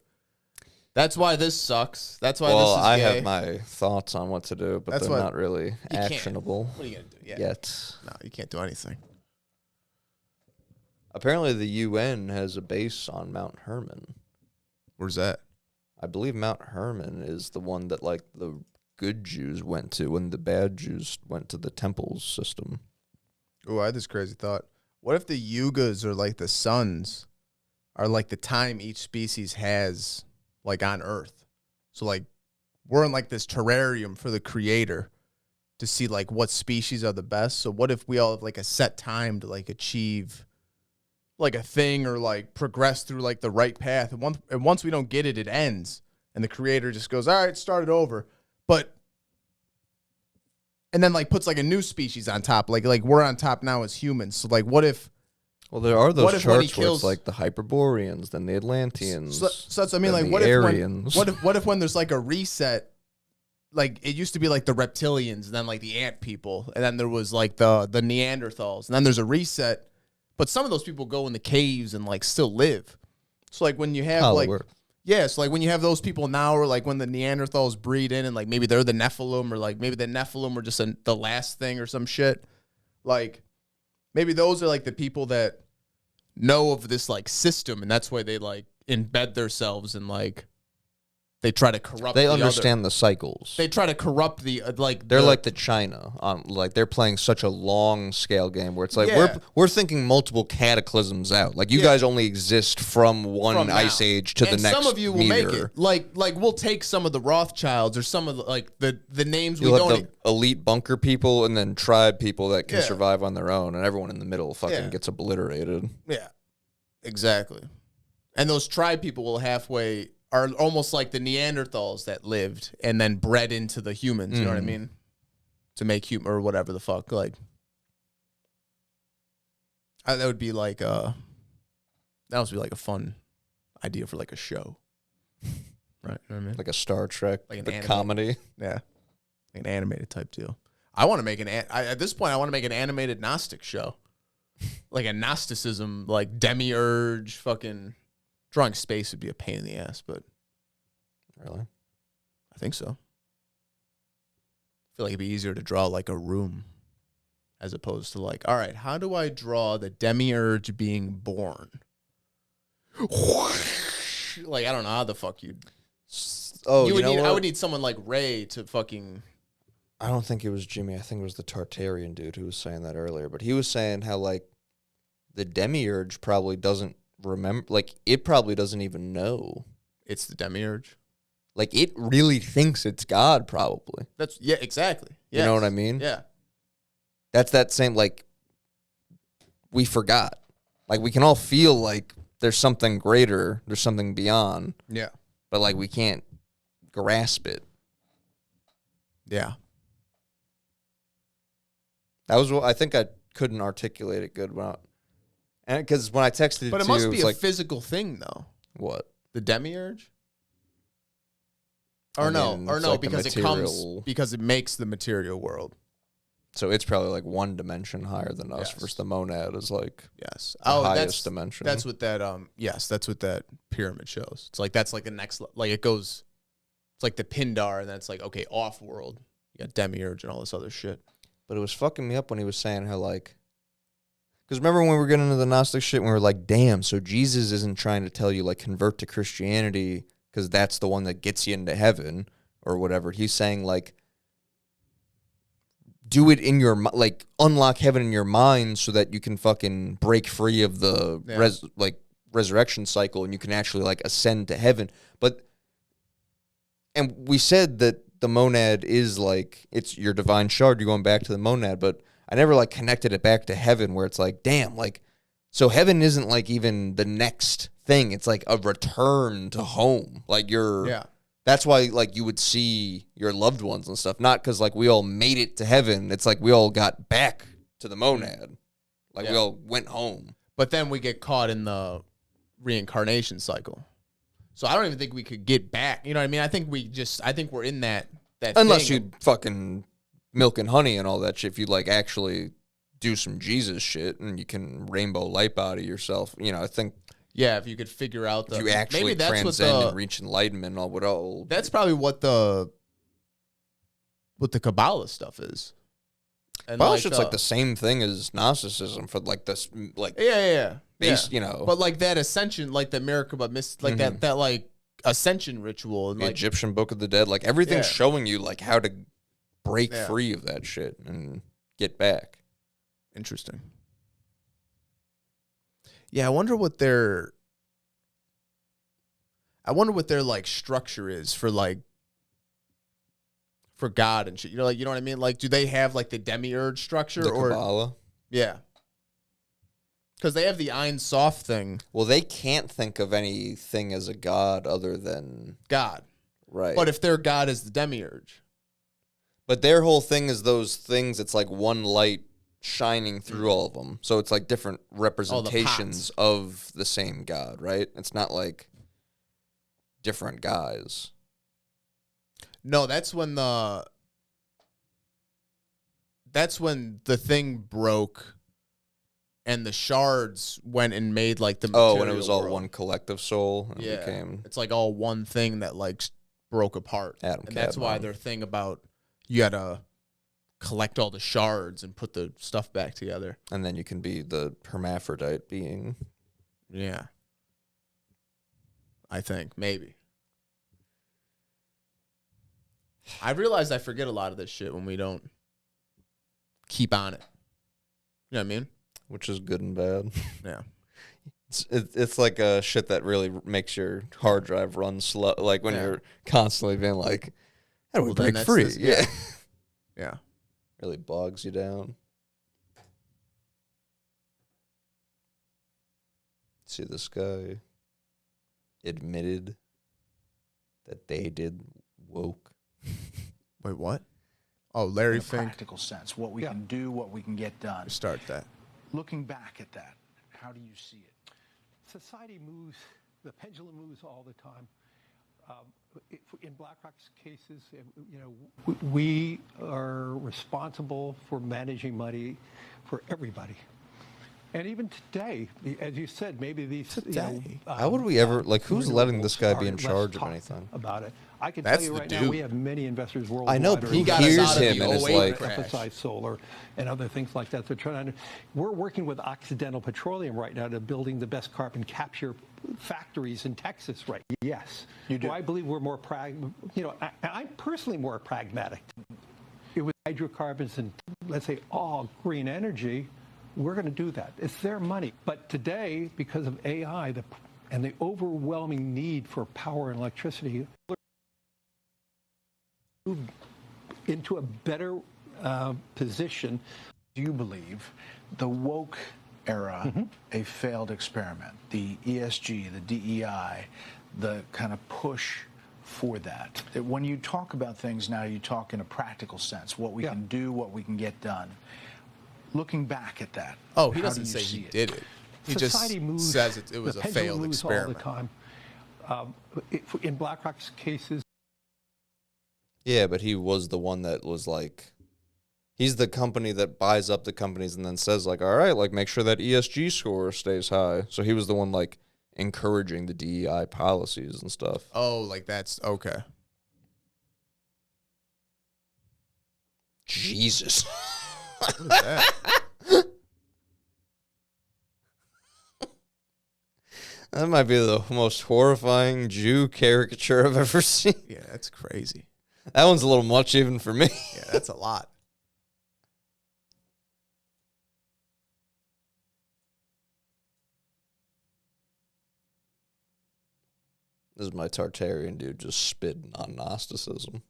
that's why this sucks. That's why this is gay. I have my thoughts on what to do, but they're not really actionable. What are you going to do? Yet. No, you can't do anything. Apparently the UN has a base on Mount Herman. Where's that? I believe Mount Herman is the one that, like, the good Jews went to and the bad Jews went to the temples system. Oh, I had this crazy thought. What if the yugas or, like, the suns are, like, the time each species has, like, on Earth? So, like, we're in, like, this terrarium for the creator to see, like, what species are the best. So what if we all have, like, a set time to, like, achieve, like, a thing or, like, progress through, like, the right path? And once we don't get it, it ends. And the creator just goes, all right, start it over. And then, like, puts, like, a new species on top. Like we're on top now as humans. So, like, what if... Well, there are those charts where it's, like, the Hyperboreans, then the Atlanteans. So that's what I mean. Like, what if when there's, like, a reset, like, it used to be, like, the reptilians, and then, like, the ant people, and then there was, like, the Neanderthals, and then there's a reset. But some of those people go in the caves and, like, still live. So, like, when you have, so, like, when you have those people now, or, like, when the Neanderthals breed in and, like, maybe they're the Nephilim, or, like, maybe the Nephilim were just the last thing or some shit. Like, maybe those are, like, the people that know of this, like, system, and that's why they, like, embed themselves and, like, they try to corrupt They understand the cycles. They try to corrupt the, like... They're like the China. Like, they're playing such a long-scale game where it's like, we're thinking multiple cataclysms out. Like, you guys only exist from one ice age to the next some of you will make it. Like, we'll take some of the Rothschilds or some of the, like, the names we don't... Have the elite bunker people and then tribe people that can survive on their own, and everyone in the middle fucking gets obliterated. Yeah, exactly. And those tribe people will are almost like the Neanderthals that lived and then bred into the humans, you know what I mean? To make human or whatever the fuck. Like, that would be like that would be like a fun idea for, like, a show. Right? You know what I mean? Like a Star Trek, like the comedy. Yeah. Like an animated type deal. I want to make at this point, I want to make an animated Gnostic show. Like a Gnosticism, like demiurge, fucking... Drawing space would be a pain in the ass, but... Really? I think so. I feel like it'd be easier to draw, like, a room as opposed to, like, all right, how do I draw the demiurge being born? Like, I don't know how the fuck you'd... Oh, I would need someone like Ray to fucking... I don't think it was Jimmy. I think it was the Tartarian dude who was saying that earlier. But he was saying how, like, the demiurge probably doesn't remember, like, it probably doesn't even know it's the demiurge. Like, it really thinks it's God, probably. Exactly. Yes. You know what I mean? Yeah. That's that same, like, we forgot. Like, we can all feel like there's something greater, there's something beyond. Yeah. But, like, we can't grasp it. Yeah. That was what I think I couldn't articulate it good because when I texted it to you, but it must be a physical thing, though. What? The demiurge? I Or no, mean, or it's no, like the because it material- comes because it makes the material world. So it's probably like one dimension higher than us Yes. versus the monad is like Yes. the Oh, highest dimension. That's what that yes, that's what that pyramid shows. It's like that's like the next like it goes it's like the Pindar and that's like okay, off world. You got demiurge and all this other shit. But it was fucking me up when he was saying how like, because remember when we were getting into the Gnostic shit, and we were like, damn, so Jesus isn't trying to tell you like convert to Christianity because that's the one that gets you into heaven or whatever. He's saying like, do it in your like unlock heaven in your mind so that you can fucking break free of the resurrection cycle and you can actually like ascend to heaven. And we said that the monad is like it's your divine shard. You're going back to the monad, but I never like connected it back to heaven where it's like, damn, like so heaven isn't like even the next thing. It's like a return to home. Like that's why, like, you would see your loved ones and stuff. Not because, like, we all made it to heaven. It's like we all got back to the monad. Like, we all went home. But then we get caught in the reincarnation cycle. So I don't even think we could get back. You know what I mean? I think we're in that Unless thing. you fucking milk and honey and all that shit. If you, like, actually do some Jesus shit and you can rainbow light body yourself. You know, I think... Yeah, if you could figure out if you actually transcend and reach enlightenment or what all... That's probably what the Kabbalah stuff is. And Kabbalah shit's like the same thing as Gnosticism for like this, like base, you know. But like that ascension, like the miracle, but like that like ascension ritual, and the like Egyptian Book of the Dead, like everything's showing you like how to break free of that shit and get back. Interesting. Yeah, I wonder what their like structure is for God and shit. You know what I mean? Like, do they have like the demiurge structure The or Kabbalah? Yeah. Because they have the Ein Sof thing. Well, they can't think of anything as a god other than God. Right. But if their God is the demiurge. But their whole thing is those things, it's like one light shining through all of them. So it's like different representations of the same God, right? It's not like different guys. No, that's when the thing broke and the shards went and made like the material when it was all world. one collective soul. And Yeah, became it's like all one thing that like broke apart. Adam and that's why their thing about you gotta collect all the shards and put the stuff back together. And then you can be the hermaphrodite being. Yeah. I think, maybe. I realized I forget a lot of this shit when we don't keep on it. You know what I mean? Which is good and bad. Yeah. It's like a shit that really makes your hard drive run slow. Like when you're constantly being like, how do we break free? Yeah. Yeah. Really bogs you down. See, this guy admitted that they did woke. Wait, what? Oh, Larry in a Fink. practical sense, what we can do, what we can get done. Start that. Looking back at that, how do you see it? Society moves, the pendulum moves all the time. In BlackRock's cases, we are responsible for managing money for everybody. And even today, as you said, maybe these... How would we ever... Like, who's letting this guy be in charge of anything? About it. I can That's tell you the right dude. now, we have many investors worldwide. I know, but who got us hears out of him the and is 08 like... crash. Emphasize solar and other things like that. They're trying to... We're working with Occidental Petroleum right now to building the best carbon capture factories in Texas right now. Yes. You do. Well, I believe we're more... I'm personally more pragmatic. It was hydrocarbons and, let's say, all green energy... We're going to do that. It's their money. But today, because of AI and the overwhelming need for power and electricity, into a better position. Do you believe the woke era a failed experiment? The ESG, the DEI, the kind of push for that? When you talk about things now, you talk in a practical sense, what we can do, what we can get done. Looking back at that, Oh, he how doesn't do you say see he it? did it. He Society just moves, says it was the a pendulum failed moves experiment. all the time. In BlackRock's cases, Yeah, but he was the one that was like, he's the company that buys up the companies and then says like, all right, like make sure that ESG score stays high. So he was the one like encouraging the DEI policies and stuff. Oh, like that's okay. Jesus. What is that? That might be the most horrifying Jew caricature I've ever seen. Yeah, that's crazy. That one's a little much even for me. Yeah, that's a lot. This is my Tartarian dude just spitting on Gnosticism.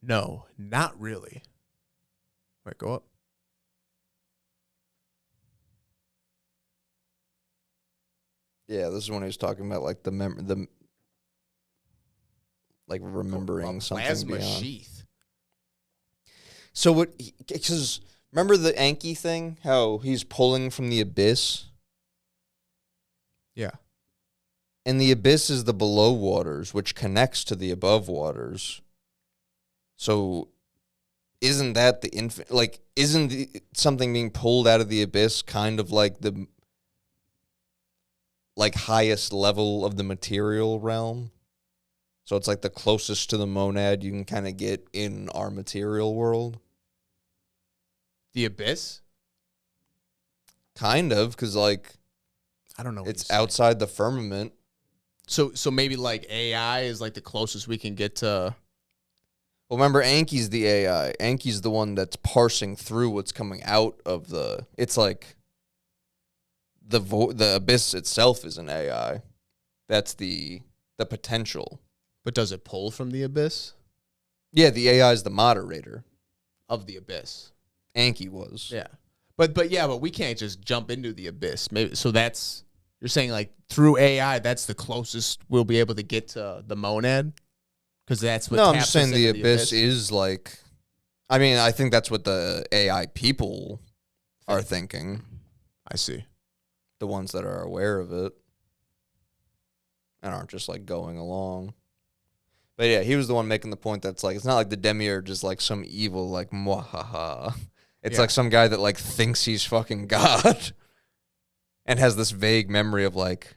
No, not really. Wait, go up. Yeah, this is when he was talking about like the like remembering something Plasma beyond. sheath. So what? Because remember the Anki thing? How he's pulling from the abyss, Yeah. and the abyss is the below waters, which connects to the above waters. So, isn't that the infinite? Like, isn't something being pulled out of the abyss kind of like the like highest level of the material realm? So it's like the closest to the monad you can kind of get in our material world. The abyss? Kind of, because like I don't know. What it's you're saying. outside the firmament. So maybe like AI is like the closest we can get to. Well, remember, Anki's the AI. Anki's the one that's parsing through what's coming out of the. It's like the abyss itself is an AI. That's the potential. But does it pull from the abyss? Yeah, the AI is the moderator. Of the abyss. Anki was. Yeah. But we can't just jump into the abyss. Maybe so that's you're saying like through AI that's the closest we'll be able to get to the monad? Because that's what. No, I'm taps just saying us the into abyss is like. I mean, I think that's what the AI people are thinking. I see. The ones that are aware of it and aren't just like going along. But yeah, he was the one making the point that's like, it's not like the demiurge is like some evil, like, mwahaha. It's like some guy that like thinks he's fucking God and has this vague memory of like,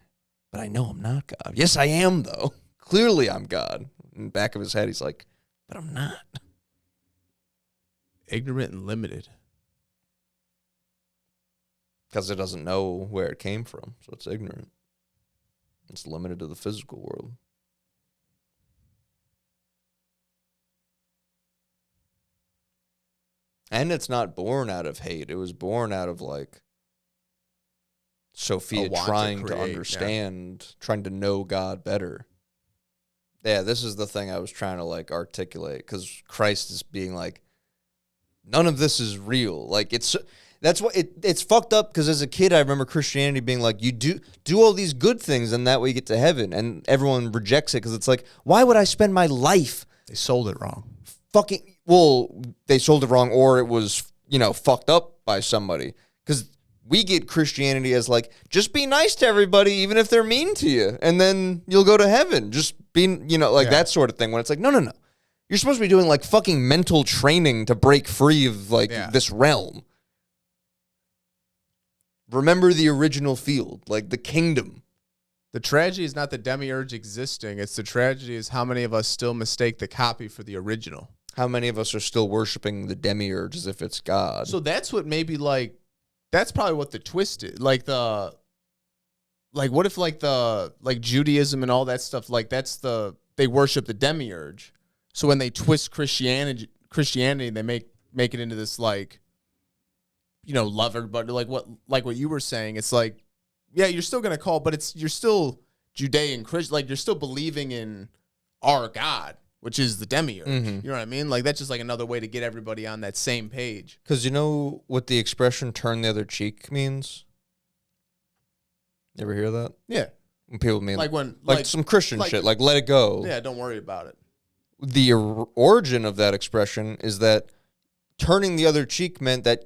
but I know I'm not God. Yes, I am, though. Clearly I'm God. In the back of his head, he's like, but I'm not. Ignorant and limited. Because it doesn't know where it came from, so it's ignorant. It's limited to the physical world. And it's not born out of hate. It was born out of, like, Sophia trying to understand, trying to know God better. Yeah, this is the thing I was trying to, like, articulate, because Christ is being like, none of this is real. Like, that's what it's fucked up, because as a kid, I remember Christianity being like, you do all these good things, and that way you get to heaven. And everyone rejects it, because it's like, why would I spend my life? They sold it wrong. They sold it wrong, or it was, fucked up by somebody. Because we get Christianity as like, just be nice to everybody, even if they're mean to you, and then you'll go to heaven. Just be, that sort of thing. When it's like, no. You're supposed to be doing like fucking mental training to break free of like this realm. Remember the original field, like the kingdom. The tragedy is not the demiurge existing. It's the tragedy is how many of us still mistake the copy for the original. How many of us are still worshiping the demiurge as if it's God? So that's what maybe like, that's probably what the twist is. Like what if like Judaism and all that stuff, like they worship the demiurge. So when they twist Christianity, they make it into this like, love everybody, like what you were saying. It's like, yeah, you're still gonna call, but you're still Judean Christian, like you're still believing in our God, which is the demiurge. Mm-hmm. You know what I mean? Like that's just like another way to get everybody on that same page. Because you know what the expression "turn the other cheek" means? You ever hear that? Yeah. When people mean like some Christian shit, like let it go. Yeah, don't worry about it. The origin of that expression is that turning the other cheek meant that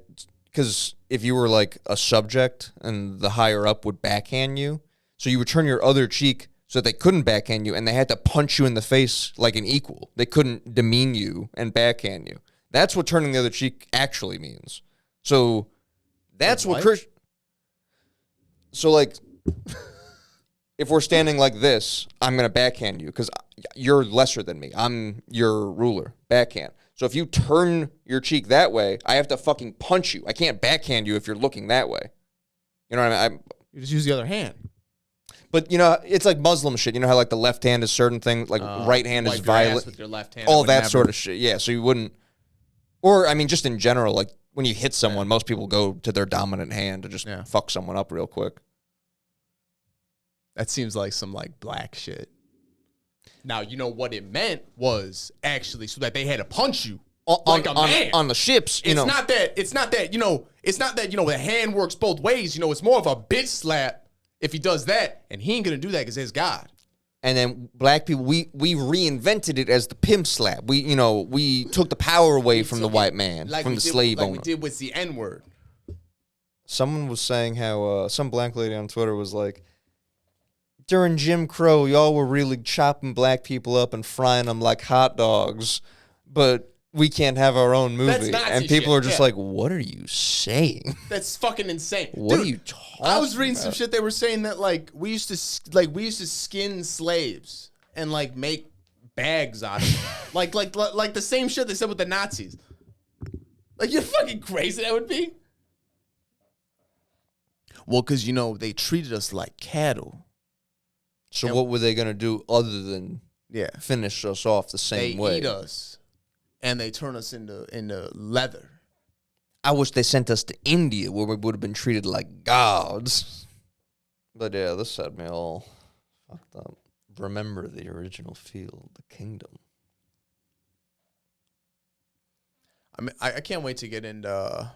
because if you were like a subject and the higher up would backhand you, so you would turn your other cheek so that they couldn't backhand you, and they had to punch you in the face like an equal. They couldn't demean you and backhand you. That's what turning the other cheek actually means. So that's what Christian. So like, if we're standing like this, I'm gonna backhand you because you're lesser than me. I'm your ruler. Backhand. So if you turn your cheek that way, I have to fucking punch you. I can't backhand you if you're looking that way. You know what I mean? You just use the other hand. But, you know, it's like Muslim shit. You know how, like, the left hand is certain things, like right hand is violent. With your left hand. All that sort of shit. Yeah, so you wouldn't. Or, I mean, just in general, like, when you hit someone, most people go to their dominant hand to just fuck someone up real quick. That seems like some, like, black shit. Now, you know what it meant was actually so that they had to punch you like a man. On the ships, it's not that, the hand works both ways. You know, it's more of a bitch slap. If he does that, and he ain't gonna do that because it's God. And then black people, we reinvented it as the pimp slap. We took the power away from the white man, from the slave owner. Like we did with the N-word. Someone was saying how some black lady on Twitter was like, during Jim Crow, y'all were really chopping black people up and frying them like hot dogs, but we can't have our own movie. That's Nazi and people shit, are just like, what are you saying? That's fucking insane. What are you talking about? I was reading some shit. They were saying that like we used to skin slaves and like make bags out of them. like the same shit they said with the Nazis. Like, you're fucking crazy that would be. Well, because, they treated us like cattle. So what were they going to do other than finish us off the same way? They eat us, and they turn us into leather. I wish they sent us to India where we would have been treated like gods. But yeah, this had me all fucked up. Remember the original field, the kingdom. I mean, I can't wait to get into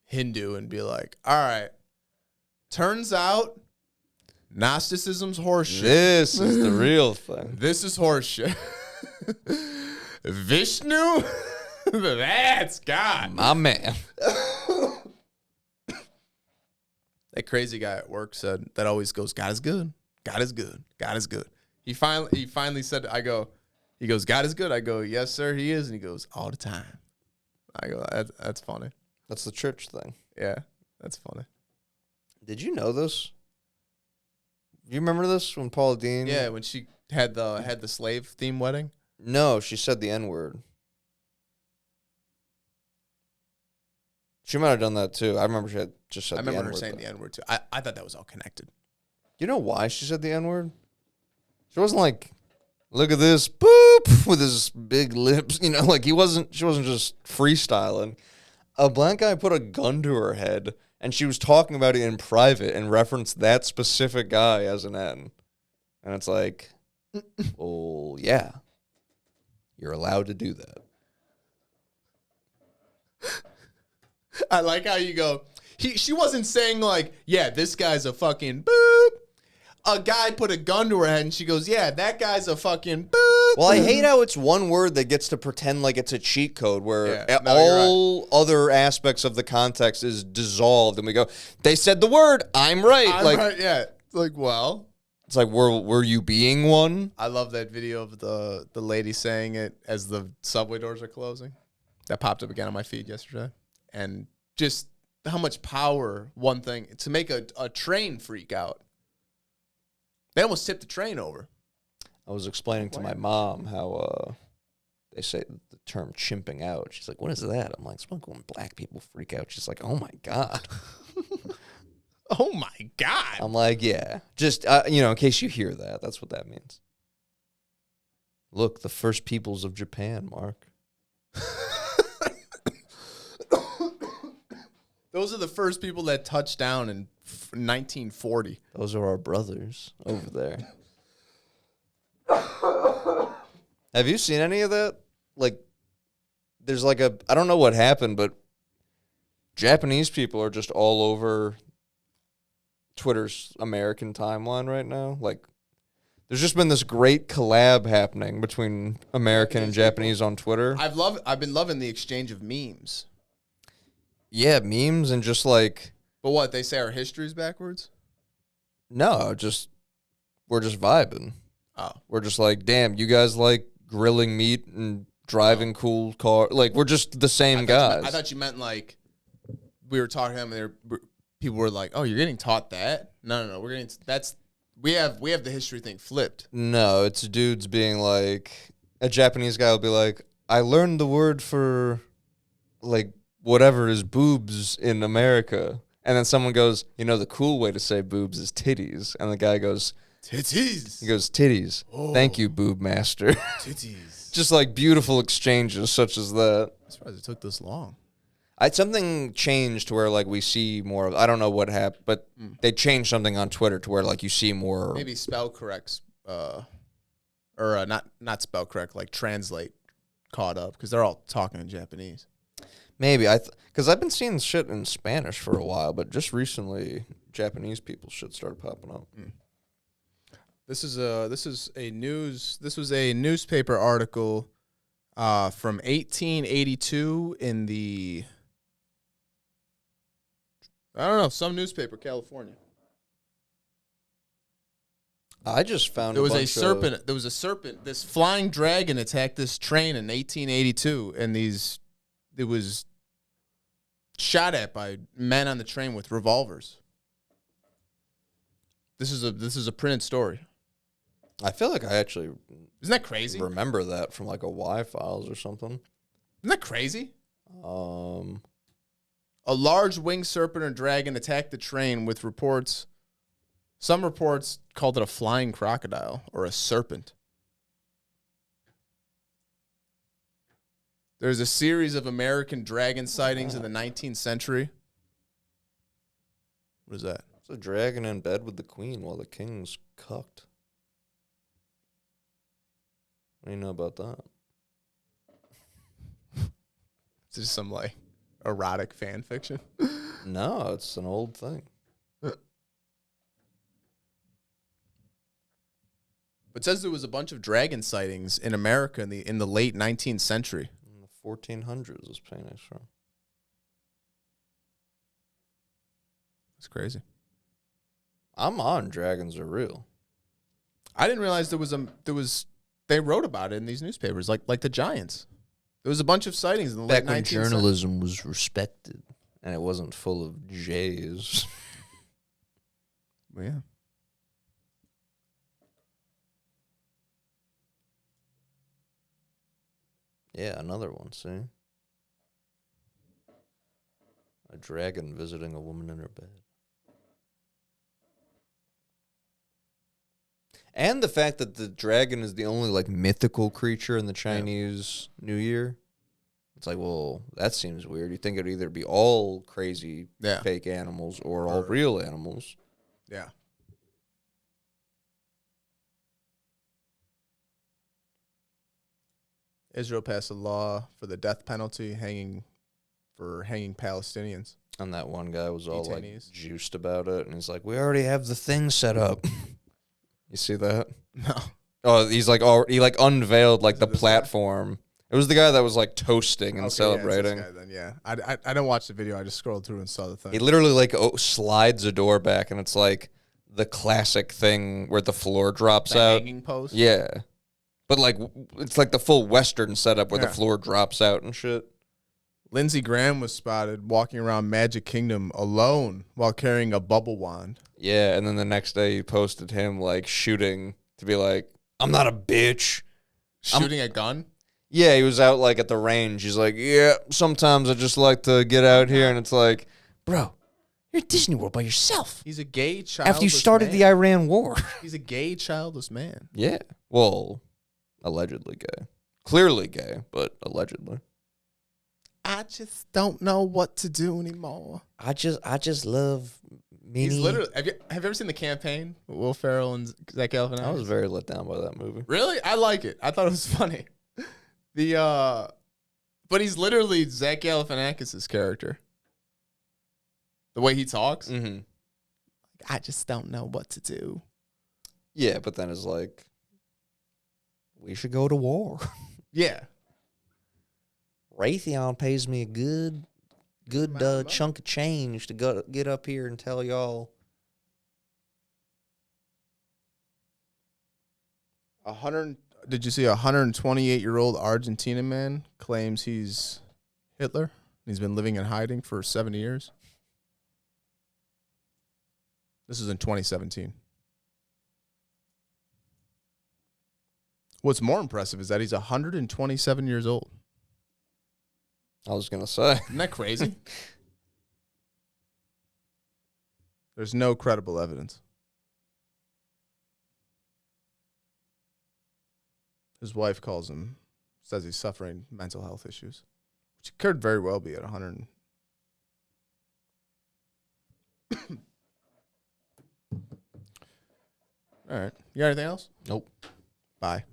Hindu and be like, all right, turns out Gnosticism's horseshit. This is the real thing. This is horseshit. Vishnu? That's God. My man. That crazy guy at work said, that always goes, God is good. God is good. God is good. He finally said, he goes, God is good. I go, yes, sir, he is. And he goes, all the time. I go, that's funny. That's the church thing. Yeah, that's funny. Did you know this? You remember this when Paula Deen? Yeah, when she had the slave theme wedding? No, she said the N-word. She might have done that too. I remember she had just said the N-word. I remember her saying the N-word too. I thought that was all connected. You know why she said the N-word? She wasn't like, look at this, boop, with his big lips. Like she wasn't just freestyling. A black guy put a gun to her head, and she was talking about it in private and referenced that specific guy as an N. And it's like, well, yeah, you're allowed to do that. I like how you go, she wasn't saying like, yeah, this guy's a fucking boop. A guy put a gun to her head and she goes, yeah, that guy's a fucking boop. Well, I hate how it's one word that gets to pretend like it's a cheat code where you're right. Other aspects of the context is dissolved and we go, they said the word, I'm right. I'm right, yeah. It's like, well. It's like, were you being one? I love that video of the lady saying it as the subway doors are closing. That popped up again on my feed yesterday. And just how much power one thing to make a train freak out. They almost tipped the train over. I was explaining to my mom how they say the term chimping out. She's like, what is that? I'm like, it's when black people freak out. She's like, oh my God. Oh my God. I'm like, yeah. Just, in case you hear that, that's what that means. Look, the first peoples of Japan, Mark. Those are the first people that touched down in 1940. Those are our brothers over there. Have you seen any of that? Like, there's like I don't know what happened, but Japanese people are just all over Twitter's American timeline right now. Like, there's just been this great collab happening between American and Japanese on Twitter. I've been loving the exchange of memes. Yeah, memes and just like But what, they say our history's backwards? no, just we're just vibing. Oh. We're just like, damn, you guys like grilling meat and driving cool car. Like we're just the same guys. I thought you meant like we were talking to them and people were like, "Oh, you're getting taught that?" No. We're getting we have the history thing flipped. No, it's dudes being like, a Japanese guy will be like, I learned the word for like whatever is boobs in America. And then someone goes, you know, the cool way to say boobs is titties. And the guy goes, Titties. he goes, titties. Oh. Thank you, boob master. Titties. Just like beautiful exchanges such as that. I'm surprised it took this long. Something changed to where like we see more of, I don't know what happened, but they changed something on Twitter to where like you see more. Maybe spell corrects, not spell correct, like translate caught up because they're all talking in Japanese. Maybe because I've been seeing shit in Spanish for a while, but just recently Japanese people shit started popping up. This was a newspaper article from 1882 in the some newspaper, California. I just found There was a serpent. There was a serpent. This flying dragon attacked this train in 1882, and it was shot at by men on the train with revolvers. This is a printed story. I feel like I actually Isn't that crazy? remember that from like a Y Files or something. Isn't that crazy? A large winged serpent or dragon attacked the train with reports. Some reports called it a flying crocodile or a serpent. There's a series of American dragon sightings in the 19th century. What is that? It's a dragon in bed with the queen while the king's cucked. What do you know about that? It's just some like erotic fan fiction. No, it's an old thing. But it says there was a bunch of dragon sightings in America in the late 19th century. In the 1400s is Spanish from. That's crazy. I'm on dragons are real. I didn't realize they wrote about it in these newspapers, like the Giants. There was a bunch of sightings in the Back late when 19th century. journalism was respected and it wasn't full of J's. Well, yeah. Yeah, another one, see? A dragon visiting a woman in her bed. And the fact that the dragon is the only like mythical creature in the Chinese New Year. It's like, well, that seems weird. You think it'd either be all crazy fake animals or all real animals. Yeah. Israel passed a law for the death penalty, hanging Palestinians. And that one guy was all like Detainees. juiced about it, and he's like, "We already have the thing set up." You see that? No. Oh, he's like, he like unveiled like the this guy? platform. It was the guy that was like toasting and celebrating. Yeah, it's this guy, then, yeah. I didn't watch the video. I just scrolled through and saw the thing. He literally like slides a door back, and it's like the classic thing where the floor drops The out. hanging post. Yeah, but like it's like the full Western setup where the Yeah. floor drops out and shit. Lindsey Graham was spotted walking around Magic Kingdom alone while carrying a bubble wand. Yeah, and then the next day he posted him like shooting to be like, "I'm not a bitch." Shooting a gun? Yeah, he was out like at the range. He's like, "Yeah, sometimes I just like to get out here," and it's like, bro, you're at Disney World by yourself. He's a gay childless After you started man. the Iran war. He's a gay childless man. Yeah, well, allegedly gay, clearly gay, but allegedly. I just don't know what to do anymore. I just love me. He's literally. Have you ever seen The Campaign with Will Ferrell and Zach Galifianakis? I was very let down by that movie. Really? I like it. I thought it was funny. But he's literally Zach Galifianakis' character. The way he talks. Mm-hmm. I just don't know what to do. Yeah, but then it's like, we should go to war. Yeah. Raytheon pays me a good chunk of change to get up here and tell y'all. 100. Did you see a 128-year-old Argentinian man claims he's Hitler? He's been living in hiding for 7 years. This is in 2017. What's more impressive is that he's 127 years old. I was going to say. Isn't that crazy? There's no credible evidence. His wife calls him, says he's suffering mental health issues, which could very well be at 100. All right. You got anything else? Nope. Bye.